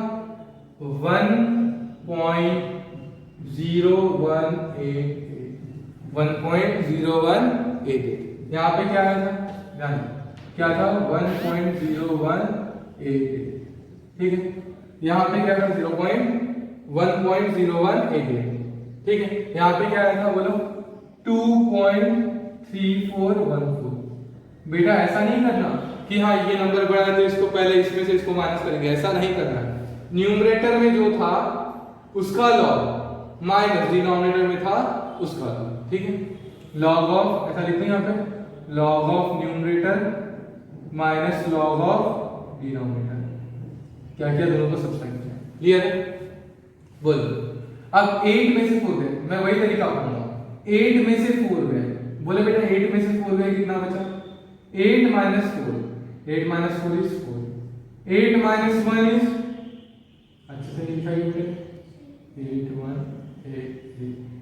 A: 1.0188, यहाँ पे क्या आया था, क्या था 1.0188। ठीक है, यहाँ पे क्या था 1.0188। ठीक है, यहाँ पे क्या आया था बोलो 2.3414। बेटा ऐसा नहीं करना कि हाँ ये नंबर बड़ा है तो इसको पहले इसमें से इसको माइनस करेंगे, ऐसा नहीं करना। न्यूमरेटर में जो था उसका लॉग माइनस डिनोमिनेटर में था उसका लॉग। ठीक है, लॉग ऑफ ऐसा लिखते हैं यहाँ पे, log of numerator minus log of denominator. क्या किया, दोनों को सब्सट्रैक्ट किया। क्लियर है, बोलो। अब 8 में से 4 गए, मैं वही तरीका अपनाऊंगा। 8 में से 4 गए, बोले बेटा 8 में से 4 गए कितना बचा, 8 minus 4, 8 minus 4 is 4, 8 minus 1 is, अच्छे से लिखा है बेटे,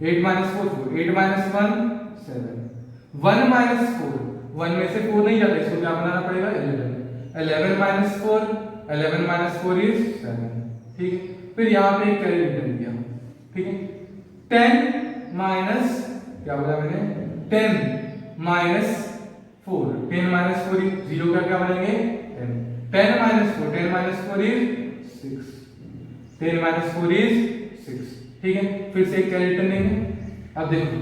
A: 8 minus 4 4, 8 minus 1 7, 1 minus 4, 1 में से 4 नहीं जाता, इसको क्या बनाना पड़ेगा 11, 11 minus 4, 11 minus 4 is 7। ठीक है, फिर यहाँ पे एक कैरी रिटर्न दिया। ठीक है, 10 minus क्या बोला मैंने, 10 minus 4, 10 minus 4 is 0 का क्या बनेंगे 10, 10 minus 4, 10 minus 4 is 6, 10 minus 4 is 6। ठीक है, फिर से एक कैरी रिटर्न देंगे। अब देखो,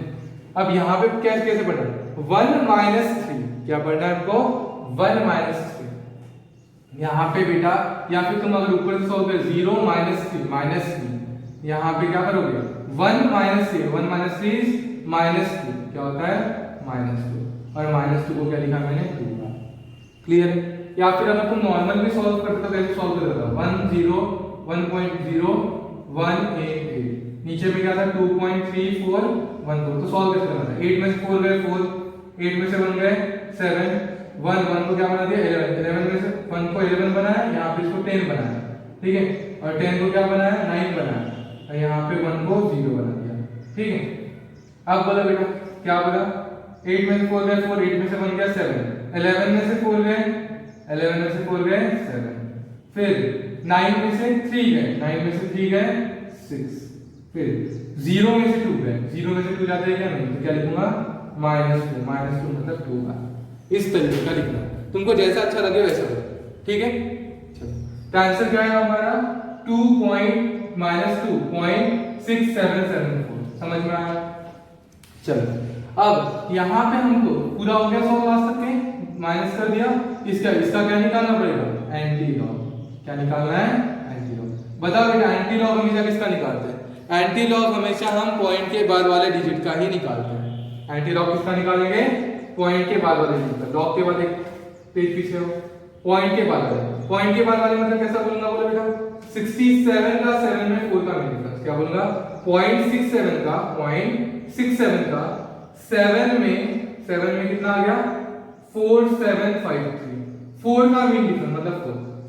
A: अब यहाँ पे क्या कैसे पढ़ना, 1 minus 3, क्या पढ़ना है आपको 1 minus 3। यहाँ पे बेटा, या फिर तुम अगर ऊपर से सॉल्व कर 0 minus 3 minus 3, यहाँ पे क्या करोगे 1 minus 3, 1 minus 3 is minus 2, क्या होता है -2, और -2 को क्या लिखा मैंने 2 का। क्लियर है, या फिर अगर तुम नॉर्मल में सॉल्व करते तो कैसे सॉल्व करते हो, 1.0188, नीचे में क्या था 2.3414, तो सॉल्व कैसे करना था, 8 में से 4 गए 4, 8 में से 1 गए 7, 1 को क्या बना दिया 11, 11 में से 1 को 11 बनाया, यहाँ पे इसको 10 बनाया। ठीक है, और 10 को क्या बनाया 9 बनाया, और यहाँ पे 1 को 0 बना दिया। ठीक है, अब बोला बेटा क्या बोला, 8 में से 4 गए 4, 8 में से 1 गया 7, 11 में से 4 गए 11 में से 4 गए 7, फिर 9 में से 3 गए 9 में से 3 गए 6, फिर 0 में से 2 गए 0 में से 2 जाते हैं क्या नहीं, तो क्या लिखूंगा -2 मतलब 2 का। इस तरीके का लिखना, तुमको जैसा अच्छा लगे वैसा करो। ठीक है, चलो तो आंसर क्या है हमारा 2.6774। समझ में आया, चलो अब यहाँ पे हमको पूरा हो गया 100 आज तक के, माइनस कर दिया, इसका क्या निकालना पड़ेगा, एंटी लॉग। क्या निकालना है, एंटी लॉग। बताओ बेटा एंटी लॉग हमेशा किसका निकालते हैं, एंटी लॉग हमेशा हम पॉइंट के बाद वाले डिजिट का ही निकालते हैं। एंटी लॉग किसका निकालेंगे, पॉइंट के बाद वाले डिजिट का। लॉग के बाद एक पेज पीछे हो, पॉइंट के बाद वाले, पॉइंट के बाद वाले मतलब कैसा बोलूंगा, बोलो बेटा 67 का 7 में 4 का डिफरेंस, क्या बोलूंगा 0.67 का 7 में कितना आ गया 4753, 4 का मीन डिफरेंस मतलब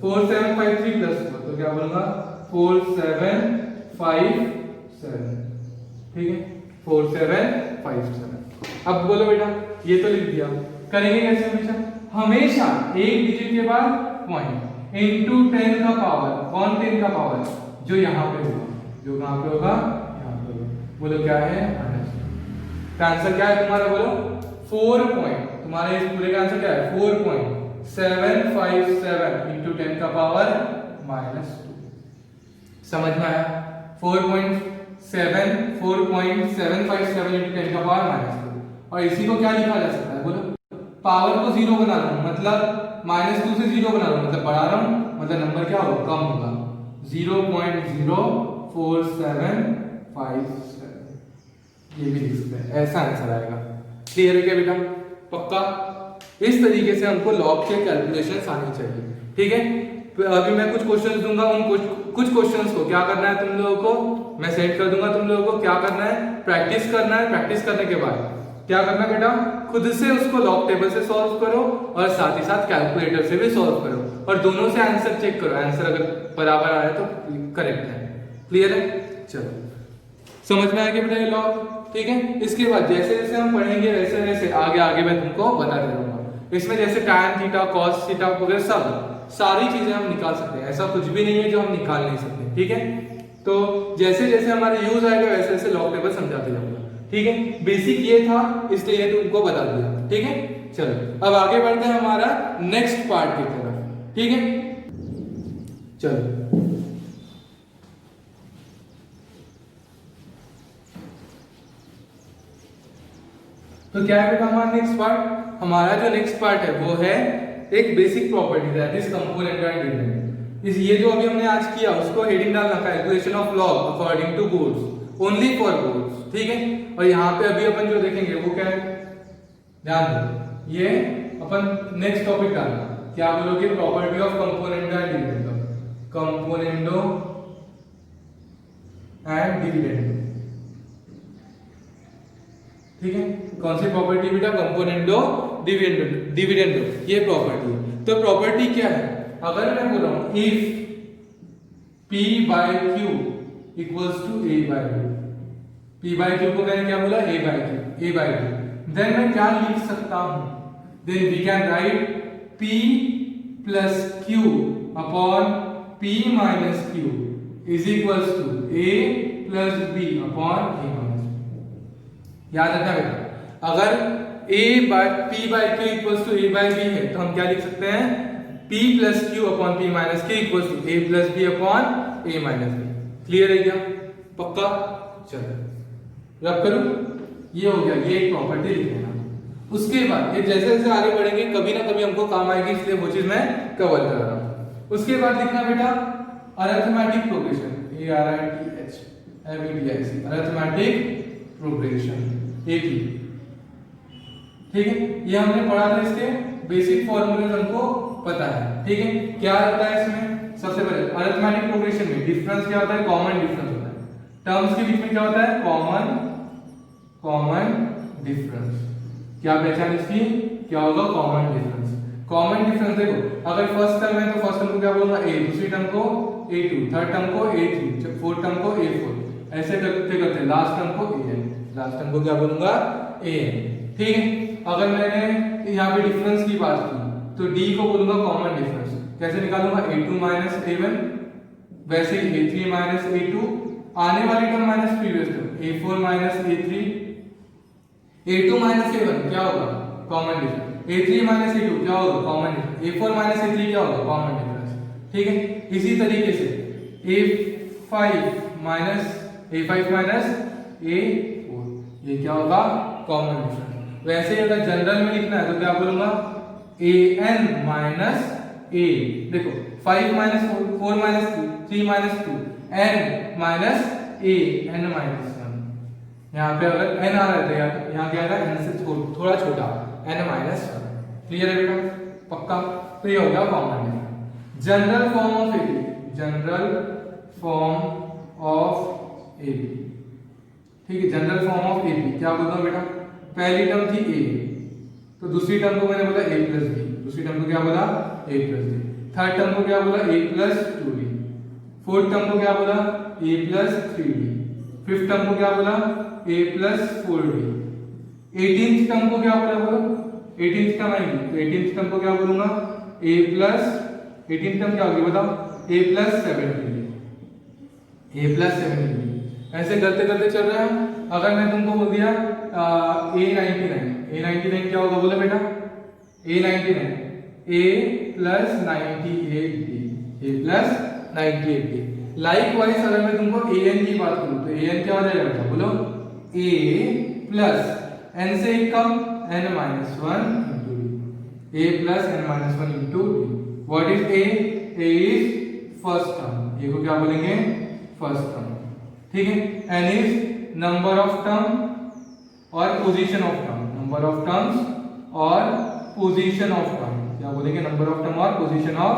A: 4753 प्लस 4, तो क्या बोलूंगा 4757। ठीक है, 4757। अब बोलो बेटा ये तो लिख दिया, करेंगे कैसे, हमेशा एक डिजिट के बाद पॉइंट इनटू 10 का पावर, कौन 10 का पावर, जो यहाँ पे होगा, जो कहाँ पे होगा यहाँ पे होगा। बोलो क्या है, आंसर क्या है तुम्हारा, बोलो 4 पॉइंट, तुम्हारे इस पूरे का आंसर क्या है 4.757 इंटू 10 का पावर -2। समझ में आया, 4.757 इंटू 10 का पावर -2। और इसी को क्या लिखा जा सकता है, बोलो पावर को 0 बना रहा हूं मतलब -2 से 0 बना रहा हूं मतलब बढ़ा रहा हूं, मतलब नंबर क्या होगा, कम होगा, 0.04757, ये भी लिख सकते हैं, ऐसा आंसर आएगा। क्लियर है क्या बेटा, पक्का। इस तरीके से हमको लॉग के कैलकुलेशंस आनी चाहिए। ठीक है, अभी मैं कुछ क्वेश्चंस दूंगा, उन कुछ क्वेश्चंस को क्या करना है तुम लोगों को मैं सेंड कर दूंगा तुम लोगों को। क्या करना है, प्रैक्टिस करना है। प्रैक्टिस करने के बाद क्या करना है बेटा, खुद से उसको लॉग टेबल से सॉल्व करो और साथ ही साथ कैलकुलेटर से भी सॉल्व करो और दोनों से आंसर चेक करो। आंसर अगर बराबर आया तो करेक्ट है। क्लियर है? चलो, समझ में आ गया बेटा ये लॉग? ठीक है। इसके बाद जैसे जैसे हम पढ़ेंगे वैसे वैसे आगे आगे मैं तुमको बताते रहूंगा। इसमें जैसे tan थीटा cos थीटा वगैरह सब सारी चीजें हम निकाल सकते हैं। ऐसा कुछ भी नहीं है जो हम निकाल नहीं सकते। ठीक है। तो जैसे जैसे हमारे यूज आएगा वैसे वैसे लॉग टेबल समझाते जाऊंगा। ठीक है। बेसिक ये था इसलिए ये तुमको बता दिया। ठीक है। चलो अब आगे बढ़ते हैं हमारा नेक्स्ट पार्ट की तरफ। ठीक है। चलो तो क्या है बेटा हमारा नेक्स्ट पार्ट? हमारा जो नेक्स्ट पार्ट है वो है एक basic property that is component and dependent. इस ये जो अभी हमने आज किया उसको हेडिंग डालना, calculation of log according to boards, only for boards. ठीक है। और यहाँ पे अभी अपन जो देखेंगे वो क्या है, ध्यान दो, ये अपन नेक्स्ट टॉपिक डालना। क्या बोलोगे? Property of component and dividend, componendo and dividend. ठीक है। कौन सी प्रॉपर्टी बेटा? कंपोनेंडो डिविडेंडो, ये प्रॉपर्टी है। तो प्रॉपर्टी क्या है? अगर मैं बोल रहा हूं if P by Q equals to A by Q, P by Q को मैंने क्या बोला? A by Q, देन मैं क्या लिख सकता हूं? Then we can write P plus Q upon P minus Q is equals to A plus B upon A minus B। याद रखना बेटा, अगर P by Q equals to A by B है तो हम क्या लिख सकते हैं? P plus Q upon P minus Q equals to A plus B upon A minus B। Clear है क्या? पक्का? चलो रब करूं, ये हो गया, ये एक प्रॉपर्टी लिख लेना। उसके बाद ये जैसे जैसे आगे बढ़ेंगे कभी ना कभी हमको काम आएगी, इसलिए वो चीज मैं कवर कर रहा हूं। उसके बाद लिखना बेटा arithmetic progression, ARITH arithmetic progression AP। ठीक है। ये हमने पढ़ा था, इसके बेसिक फॉर्मूले हमको पता है। ठीक है। क्या होता है इसमें? सबसे पहले अरिथमेटिक प्रोग्रेशन में डिफरेंस क्या होता है? कॉमन डिफरेंस होता है। टर्म्स के बीच में क्या होता है? Common difference. क्या पहचान इसकी? क्या होगा? Common difference. कॉमन डिफरेंस देखो, अगर फर्स्ट टर्म है तो फर्स्ट टर्म को क्या बोलूंगा? A, दूसरी टर्म को A2, थर्ड टर्म को A3, फोर्थ टर्म को A4, ऐसे करते करते लास्ट टर्म को AN, लास्ट टर्म को क्या बोलूंगा? AN। ठीक है। अगर मैंने यहाँ पे डिफरेंस की बात की तो D को बोलूंगा कॉमन डिफरेंस। कैसे निकालूंगा? A2 माइनस A1, वैसे ही A3 माइनस A2, आने वाली term minus previous term, A4 minus A3, A2 minus A1 क्या होगा? Common difference. A3 minus A2 क्या होगा? Common difference. A4 minus A3 क्या होगा? Common difference. ठीक है। इसी तरीके से A5 माइनस A4, ये क्या होगा? Common difference. वैसे ही अगर जनरल में लिखना है तो क्या बोलूंगा? AN माइनस A, देखो 5 minus 4 minus 3 minus 2, N minus A, N minus 1। यहाँ पे अगर N आ रहा है तो यहाँ क्या आएगा? N से थोड़ा छोटा, N माइनस 1। क्लियर है बेटा? पक्का? तो ये हो गया common difference. General form of AP, general form of AP। ठीक है। जनरल फॉर्म ऑफ AP क्या बोलूंगा बेटा? पहली टर्म थी A, तो दूसरी टर्म को मैंने बोला A प्लस B, दूसरी टर्म को क्या बोला? A plus B, third term को क्या बोला? A plus 2D, fourth term को क्या बोला? A plus 3D, fifth term को क्या बोला? A plus 4D, 18th term को क्या बोला? 18th टर्म आएगी तो 18th टर्म को क्या बोलूंगा? A प्लस 18th टर्म क्या होगी बताओ? A plus 7D, A plus 7D। ऐसे करते करते चल रहा है। अगर मैं तुमको बोल दिया A99 क्या होगा? बोलो बेटा A99, A plus 98D, A plus 98D। Likewise अगर मैं तुमको AN की बात करूं तो AN क्या हो जाएगा बेटा? बोलो A प्लस N से एक कम N minus 1 into D, A plus N minus 1 into D। What is A? A is first term, ये को क्या बोलेंगे? First term. ठीक है। N is number of term और position of term, number of terms और पोजीशन ऑफ टर्म, क्या बोलेंगे? नंबर ऑफ टर्म और पोजीशन ऑफ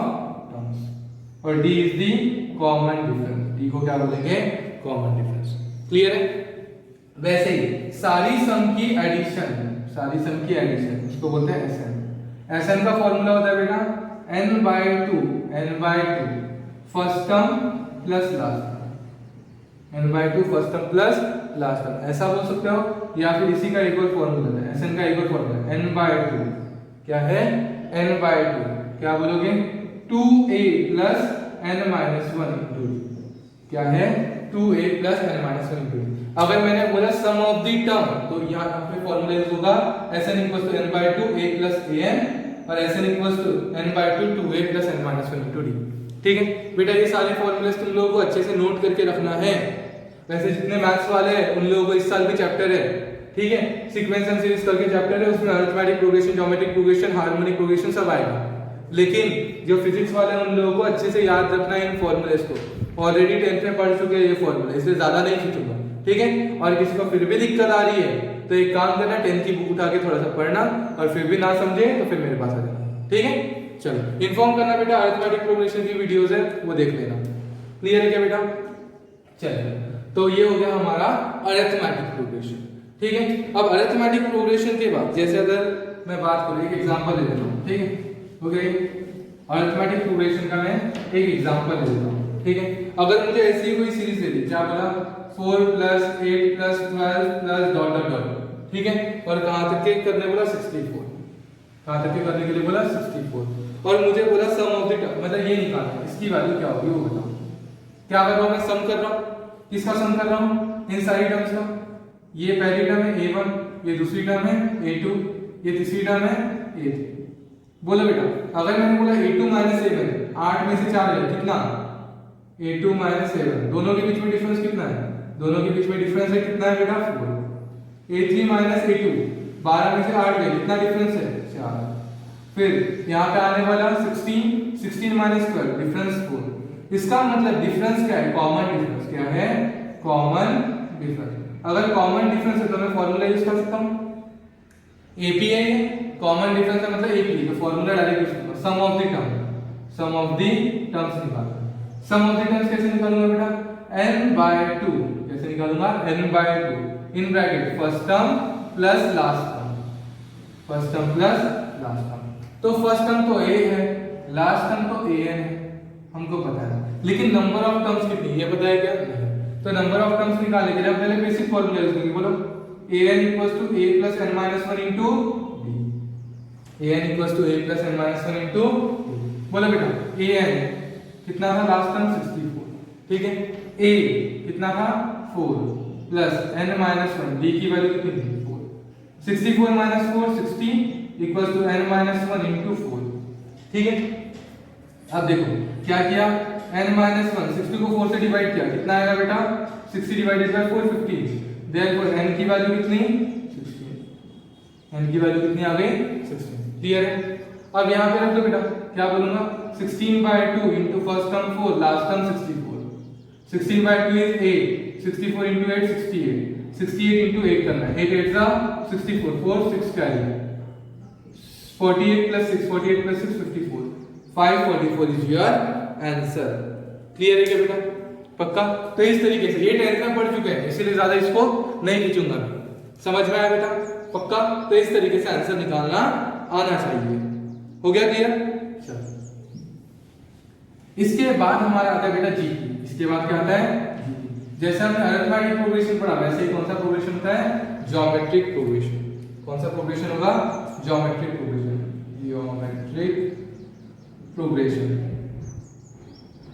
A: टर्म्स। और D is the common difference, D को क्या बोलेंगे? Common difference. क्लियर है? वैसे ही सारी सम की एडिशन उसको बोलते हैं एसएन का फॉर्मूला होता है बेटा n/2 first term plus last term, n/2 first term plus last term, ऐसा बोल सकते हो। या फिर इसी का एक और फॉर्मूला है, एसएन का एक और फॉर्मूला है n/2, क्या है n/2, क्या बोलोगे 2a प्लस n-1 इंटू, क्या है 2a प्लस n-1 इंटू। अगर मैंने बोला सम ऑफ द टर्म तो यहाँ पे फॉर्मूला यूज होगा Sn equals to n/2 a plus an और Sn equals to n/2 2a plus n-1 into d। ठीक है बेटा, ये सारे फॉर्मूले तुम लोगों को अच्छे से नोट करके रखना है। वैसे जितने मैथ्स वाले हैं उन लोगों को इस साल भी चैप्टर है, ठीक है, सीक्वेंस एंड सीरीज करके चैप्टर है, उसमें arithmetic progression, geometric progression, harmonic progression सब आएगा। लेकिन जो फिजिक्स वाले हैं उन लोगों को अच्छे से याद रखना है इन फॉर्मूलेस को। ऑलरेडी 10th में पढ़ चुके हैं ये फॉर्मूला, इसलिए ज्यादा नहीं खींचूंगा, ठीक है। और किसी को फिर भी दिक्कत आ रही है तो एक काम करना, 10th की बुक उठा के थोड़ा सा पढ़ना, और फिर भी ना समझे तो फिर मेरे पास आ जाना, ठीक है। चलो इन्फॉर्म करना बेटा, अरिथमेटिक प्रोग्रेशन की वीडियोस है वो देख लेना। क्लियर है क्या बेटा? चलिए, तो ये हो गया हमारा अरिथमेटिक प्रोग्रेशन, ठीक है। अब अरिथमेटिक प्रोग्रेशन के बाद जैसे अगर मैं बात करूं, एक एग्जांपल ले लेता हूं, ठीक है, ओके। अरिथमेटिक प्रोग्रेशन का मैं एक एग्जांपल ले लेता हूं, ठीक है। अगर मुझे ऐसी कोई सीरीज दे दी, क्या बोला 4 + 8 + 12 + डॉट डॉट डॉट, ठीक है, और कहां तक के करने बोला 64, कहां तक के करने के लिए बोला 64, और मुझे बोला सम ऑफ द टर्म, मतलब ये निकालना है, इसकी वैल्यू क्या होगी वो बताओ। क्या कर रहा हूं मैं? सम कर रहा हूं। किसका सम कर रहा हूं? इन सारी टर्म्स का। ये पहली टर्म है a1, ये दूसरी टर्म है a2, ये तीसरी टर्म है a3। बोलो बेटा, अगर मैंने बोला a2 - a1, 8 में से 4 है कितना? a2 - a1, दोनों के बीच में डिफरेंस कितना है? दोनों के बीच में डिफरेंस है कितना है बेटा? 4। a3 - a2, 12 में से 8 गए, कितना डिफरेंस है? 4। फिर यहाँ पे आने वाला 16 - 12, डिफरेंस 4। इसका मतलब डिफरेंस क्या है? Common difference. क्या है? Common difference. अगर कॉमन डिफरेंस है तो मैं फॉर्मूला यूज कर सकता हूं, एपी है, कॉमन डिफरेंस है मतलब एपी, तो फॉर्मूला डायरेक्ट यूज करूंगा, sum of the term, sum of the terms निकालना। सम ऑफ द टर्म्स कैसे निकालूंगा बेटा? n/2, कैसे निकालूंगा? n/2 in bracket first term plus last term, first term plus last term. तो फर्स्ट टर्म तो a है, लास्ट टर्म तो an है, हमको पता है, लेकिन नंबर ऑफ टर्म्स कितनी ये पता है क्या? नहीं। तो नंबर ऑफ टर्म्स निकालने के लिए हम पहले बेसिक फॉर्मूला यूज करेंगे। बोलो an = a + n-1 into b, an = a + n-1 into b। बोलो बेटा an कितना था लास्ट टर्म? 64, ठीक है। a कितना था? 4 प्लस n-1, b की वैल्यू कितनी थी? 4। 64 - 4 60 = n-1 into 4, ठीक है। अब देखो क्या किया, n-1, 60 को 4 से डिवाइड किया, कितना आएगा बेटा? 60 / 4 15। देयरफॉर n की वैल्यू कितनी? 16। n की वैल्यू कितनी आ गई? 16। क्लियर है? अब यहां पे रख दो बेटा, क्या बोलूंगा? 16/2 into first term 4, last term 64। 16/2 is 8, 64 into 8 68, 68 into 8 करना है, 8 8 64, 4 6 carry, 48 + 6, 48 + 6 54, 544 is your answer. Clear है क्या बेटा? पक्का? तो इस तरीके से ये 10th में पढ़ चुके हैं, इसलिए ज्यादा इसको नहीं खींचूंगा। समझ में आया बेटा? पक्का? तो इस तरीके से आंसर निकालना आना चाहिए। हो गया क्लियर? चलो इसके बाद हमारा आता है बेटा जीटी। इसके बाद क्या आता है? जीटी। जैसे हमने अरिथमेटिक प्रोग्रेशन पढ़ा, वैसे ही कौन सा प्रोग्रेशन होता है? Geometric progression. कौन सा प्रोग्रेशन होगा? Geometric progression, geometric progression.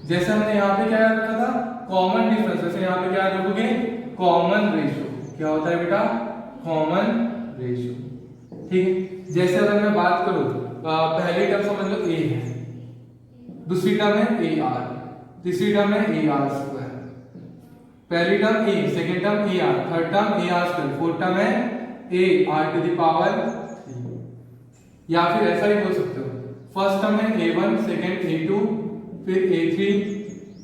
A: जैसे हमने यहाँ पे क्या याद रखा था? Common difference. जैसे यहाँ पे क्या रखोगे? Common ratio. क्या होता है बेटा? कॉमन रेशियो, ठीक है। जैसे अगर मैं बात करूं, पहली टर्म समझ लो a है, दूसरी टर्म है ar, तीसरी टर्म है ar², पहली term a, second term ar, third term ar², fourth term है ar⁻3। या फिर ऐसा ही बोल सकते हो, फर्स्ट टर्म है a1, सेकंड a2, फिर a3,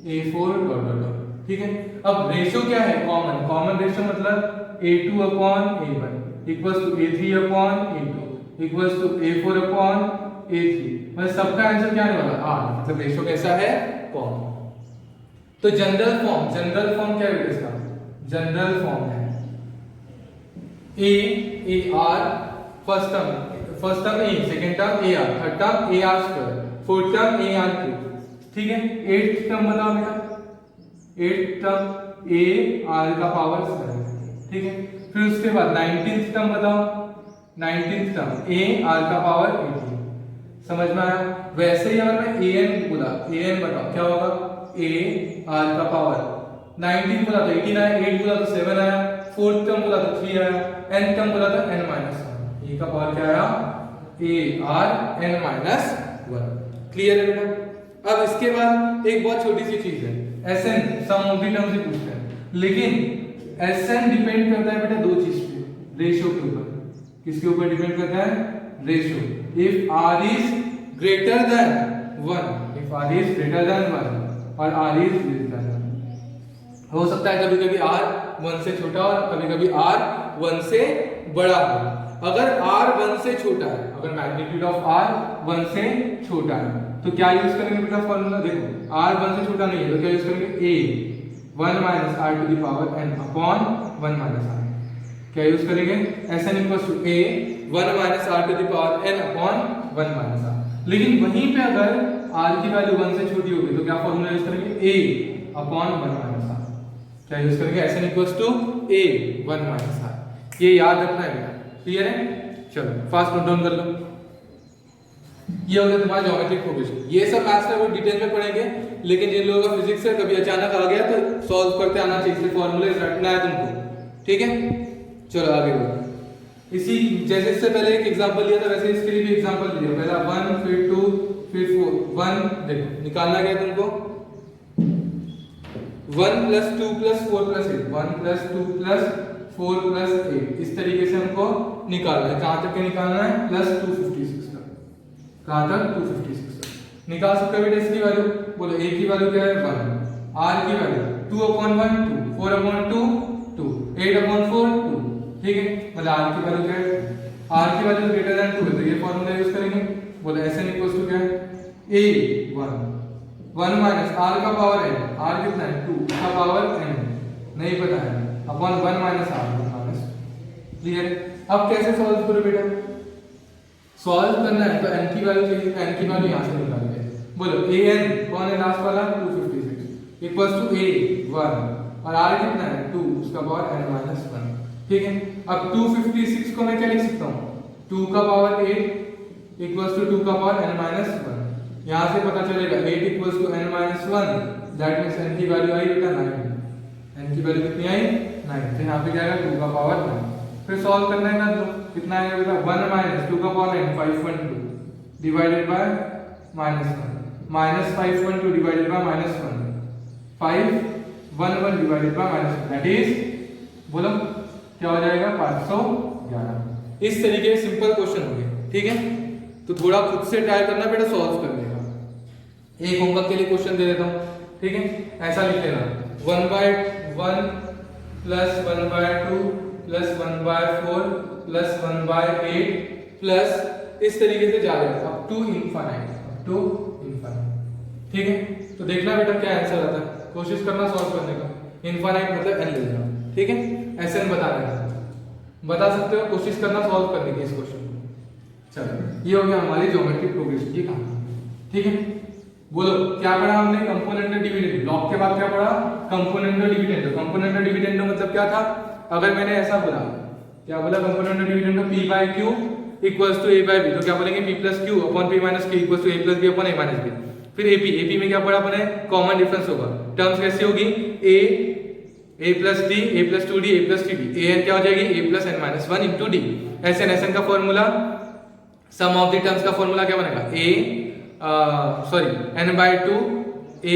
A: a4 dot dot dot, ठीक है। अब रेशियो क्या है? कॉमन। कॉमन रेशियो मतलब a2/a1 equals to a3/a2 equals to a4/a3। मतलब सबका आंसर क्या आने वाला? r। मतलब रेशियो कैसा है? कॉमन। तो जनरल फॉर्म क्या है इसका? जनरल फॉर्म है A R, first term A, second term A R, third term A R square, fourth term A R cube, ठीक है। एट्थ टर्म बताओ बेटा, एट्थ टर्म ए आर का पावर 7, ठीक है। फिर उसके बाद 19th टर्म बताओ, 19th टर्म ए आर का पावर 18, समझ में आया? वैसे ही अगर मैं ए एन बोला, ए एन बताओ क्या होगा? ए आर का पावर 19 बोला तो 18 आया, 8 बोला तो 7 आया, फोर्थ टर्म बोला तो 3 आया, n टर्म बोला तो n माइनस 1, ए का पावर क्या आया? A R n minus 1। Clear है बेटा? अब इसके बाद एक बहुत छोटी सी चीज है, Sn sum of the term से पूछते हैं, लेकिन Sn डिपेंड करता है बेटा दो चीज पे, रेशियो के ऊपर। किसके ऊपर डिपेंड करता है? Ratio. If r is greater than 1, if r is greater than 1 और r इज लेस देन 1, हो सकता है कभी कभी r 1 से छोटा और कभी कभी r 1 से बड़ा हो। अगर r 1 से छोटा है, अगर मैग्नीट्यूड ऑफ r 1 से छोटा है, तो क्या यूज करेंगे बेटा फॉर्मूला? देखो r 1 से छोटा नहीं है तो क्या यूज करेंगे? a 1 minus r to the power n upon 1 minus r। क्या यूज करेंगे? Sn equals to a 1 minus r to the power n upon 1 minus r। लेकिन वहीं पे अगर r की वैल्यू 1 से छोटी होगी तो क्या फॉर्मूला यूज करेंगे? a upon 1 minus r। क्या यूज करेंगे? Sn equals to a 1 minus r। ये याद रखना है बेटा, क्लियर है? चलो फास्ट नोट डाउन कर लो। ये हो गया तुम्हारा ज्योमेट्रिक प्रोग्रेशन। ये सब मैथ्स में वो डिटेल में पढ़ेंगे, लेकिन जिन लोगों का फिजिक्स है कभी अचानक आ गया तो सॉल्व करते आना चाहिए, इसलिए फॉर्मूले रटना है तुमको, ठीक है? चलो आगे बढ़ो। इसी जैसे इससे पहले एक एग्जांपल लिया था वैसे इसके लिए भी एग्जांपल लिया, पहला 1 फिर 2 फिर 4। 1 देखो निकालना क्या है तुमको? 1 + 2 + 4 + 8, 1 + 2 + 4 + 8, इस तरीके से हमको निकालना है। कहां तक के निकालना है? +256 तक। कहां तक? 256 तक निकाल सकते हो बेटा इसकी वैल्यू। बोलो a की वैल्यू क्या है? 1, r की वैल्यू 2/1 2, 4/2 2, 8/4 2, ठीक है। मतलब r की वैल्यू क्या है? r की वैल्यू ग्रेटर देन 2 है तो ये फॉर्मूला यूज करेंगे। बोलो Sn इक्वल्स टू क्या है? a 1 माइनस r का पावर n, r कितना है? 2 का पावर n नहीं पता है, upon 1 minus r minus. Clear? अब कैसे सॉल्व करो बेटा? सॉल्व करना है तो n की वैल्यू चाहिए, n की वैल्यू यहां से निकालेंगे। बोलो an कौन है लास्ट वाला? 256 इक्वल्स टू a 1 और r कितना है? 2 उसका पावर n माइनस 1, ठीक है। अब 256 को मैं क्या लिख सकता हूं? 2 का पावर 8 इक्वल्स टू 2 का पावर n माइनस 1। यहां से पता चलेगा 8 equals to n minus 1, that means n की वैल्यू आई बेटा 9। n की वैल्यू कितनी आई? 9। तो यहां पे क्या आएगा? 2 का पावर 9। फिर सॉल्व करना है ना, तो कितना आएगा बेटा? 1 माइनस 2 का power 9 512 divided by -1 minus 512 divided by -1 511 divided by -1, that is बोलो क्या हो जाएगा? 511। इस तरीके से सिंपल क्वेश्चन हो गए, ठीक है। तो थोड़ा खुद से ट्राई करना बेटा सॉल्व करने का। एक होमवर्क के लिए क्वेश्चन दे देता हूं, ठीक है। ऐसा लिख लेना 1/1 + 1/2 + 1/4 + 1/8 प्लस इस तरीके से जा रहे हैं अप टू इनफाइनाइट, ठीक है। तो देखना बेटा क्या आंसर आता है, कोशिश करना सॉल्व करने का। इनफाइनाइट मतलब n ले लेना, ठीक है। Sn बता देना, बता सकते हो, कोशिश करना सॉल्व करने की इस क्वेश्चन को। चलो ये हो गया हमारी ज्योमेट्रिक प्रोग्रेशन की कहानी, ठीक है। बोलो क्या पढ़ा हमने? Component dividend. लॉग के बाद क्या पढ़ा? Component dividend. कंपोनेंट डिविडेंड मतलब क्या था? अगर मैंने ऐसा बोला, क्या बोला? Component dividend p/q equals to a/b, तो क्या बोलेंगे? p + q upon p - q equals to a + b upon a - b। फिर AP में क्या पढ़ा अपने? कॉमन डिफरेंस होगा। टर्म्स कैसी होगी? a + d, a + 2d, a + 3d। an क्या हो जाएगी? a + n - 1 * d। Sn का formula, sum of the terms का फॉर्मूला क्या बनेगा? n/2 a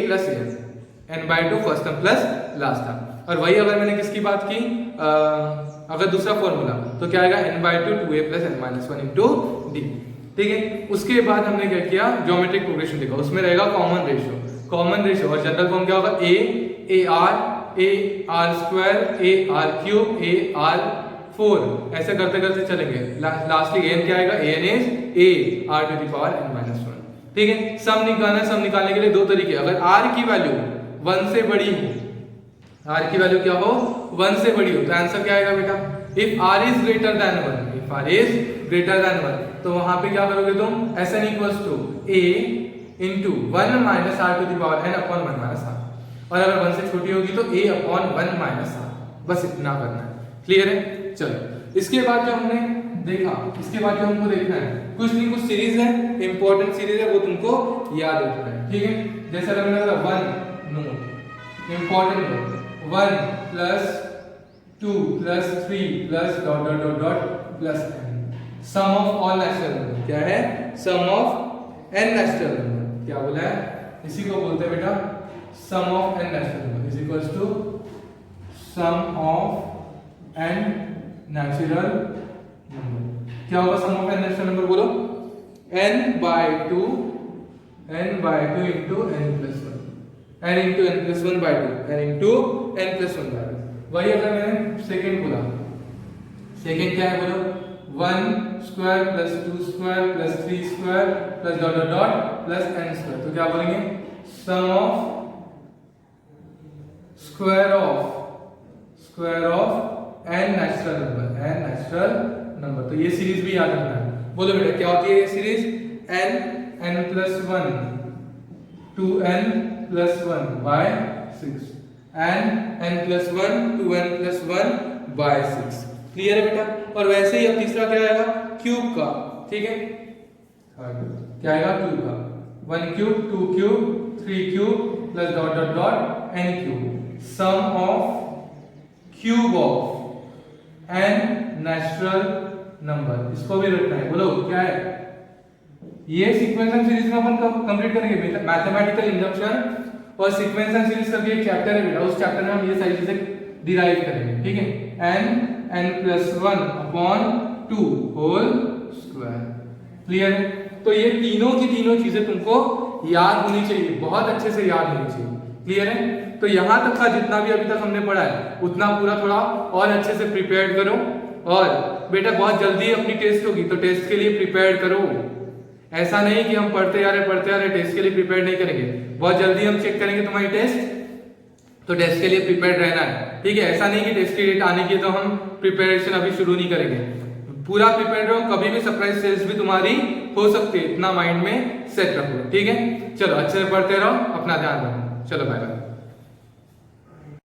A: + n, n/2 first term plus last term. और वही अगर मैंने किसकी बात की, अगर दूसरा फॉर्मूला, तो क्या आएगा? n/2 2a + n - 1 * d, ठीक है। उसके बाद हमने क्या किया? ज्योमेट्रिक प्रोग्रेशन देखा, उसमें रहेगा कॉमन रेशियो और जनरल फॉर्म क्या होगा? ar² ar3 ऐसे करते करते चलेंगे, लास्टली an क्या आएगा? an is a r⁴ n - 1, ठीक है। सम निकालना है, सम निकालने के लिए दो तरीके। अगर r की वैल्यू 1 से बड़ी हो, r की वैल्यू क्या हो 1 से बड़ी हो, तो आंसर क्या आएगा बेटा, if r is greater than 1, if r is greater than 1, तो वहां पे क्या करोगे तुम, Sn equals to a into 1 minus r to the power n upon 1 minus r, और अगर 1 से छोटी होगी तो a अपॉन 1 माइनस r, बस इतना करना है। क्लियर है? चलो इसके बाद जो हमने देखा, इसके बाद जो हमको देखना है, कुछ नहीं कुछ सीरीज है, इंपॉर्टेंट सीरीज है, वो तुमको याद रखना है, ठीक है। जैसे अगर मैंने कहा 1 note important note 1 plus 2 plus 3 plus dot dot dot dot plus n, sum of all natural number, क्या है, sum of n natural number, क्या बोला है, इसी को बोलते हैं बेटा sum of n natural number is equals to sum of n natural number. क्या होगा sum of n natural number, बोलो, n by 2 into n plus 1, n into n plus 1 by 2, n into n plus 1 by 2। वही अगर मैंने second बोला, second क्या है बोलो, 1 square plus 2 square plus 3 square plus dot dot dot plus n square, तो क्या बोलेंगे, sum of square of n natural number, तो ये सीरीज भी याद रखना है। बोलो बेटा क्या होती है ये series, n plus 1 2n plus 1 by 6, n plus 1 2n plus 1 by 6। Clear है बेटा? और वैसे ही अब तीसरा क्या आएगा, क्यूब का, ठीक है, क्या आएगा क्यूब का, 1 cube 2 cube 3 cube plus dot dot dot n cube, sum of cube of n natural number, इसको भी रखना है। बोलो क्या है, ये सीक्वेंस एंड सीरीज में अपन कंप्लीट करेंगे, मैथमेटिकल इंडक्शन और सीक्वेंस एंड सीरीज करके एक चैप्टर है बेटा, उस चैप्टर में हम ये सारी चीजें डिराइव करेंगे, ठीक है, n plus 1 upon 2 whole square. Clear है? तो ये तीनों की तीनों चीजें तुमको याद होनी चाहिए, बहुत अच्छे से याद होनी चाहिए। क्लियर है? तो यहां तक का जितना भी अभी तक हमने पढ़ा है उतना पूरा थोड़ा और अच्छे से प्रिपेयर करो, और बेटा बहुत जल्दी अपनी टेस्ट होगी तो टेस्ट के लिए प्रिपेयर करो। ऐसा नहीं कि हम पढ़ते आ रहे टेस्ट के लिए प्रिपेयर नहीं करेंगे, बहुत जल्दी हम चेक करेंगे तुम्हारी टेस्ट, तो टेस्ट के लिए प्रिपेयर रहना है, ठीक है। ऐसा नहीं कि टेस्ट की डेट आने की तो हम प्रिपरेशन अभी शुरू नहीं करेंगे, पूरा प्रिपेयर रहो, कभी भी सरप्राइज टेस्ट भी तुम्हारी हो सकती है, इतना माइंड में सेट रखो, ठीक है। चलो अच्छे से पढ़ते रहो, अपना ध्यान रखो, चलो बाय बाय।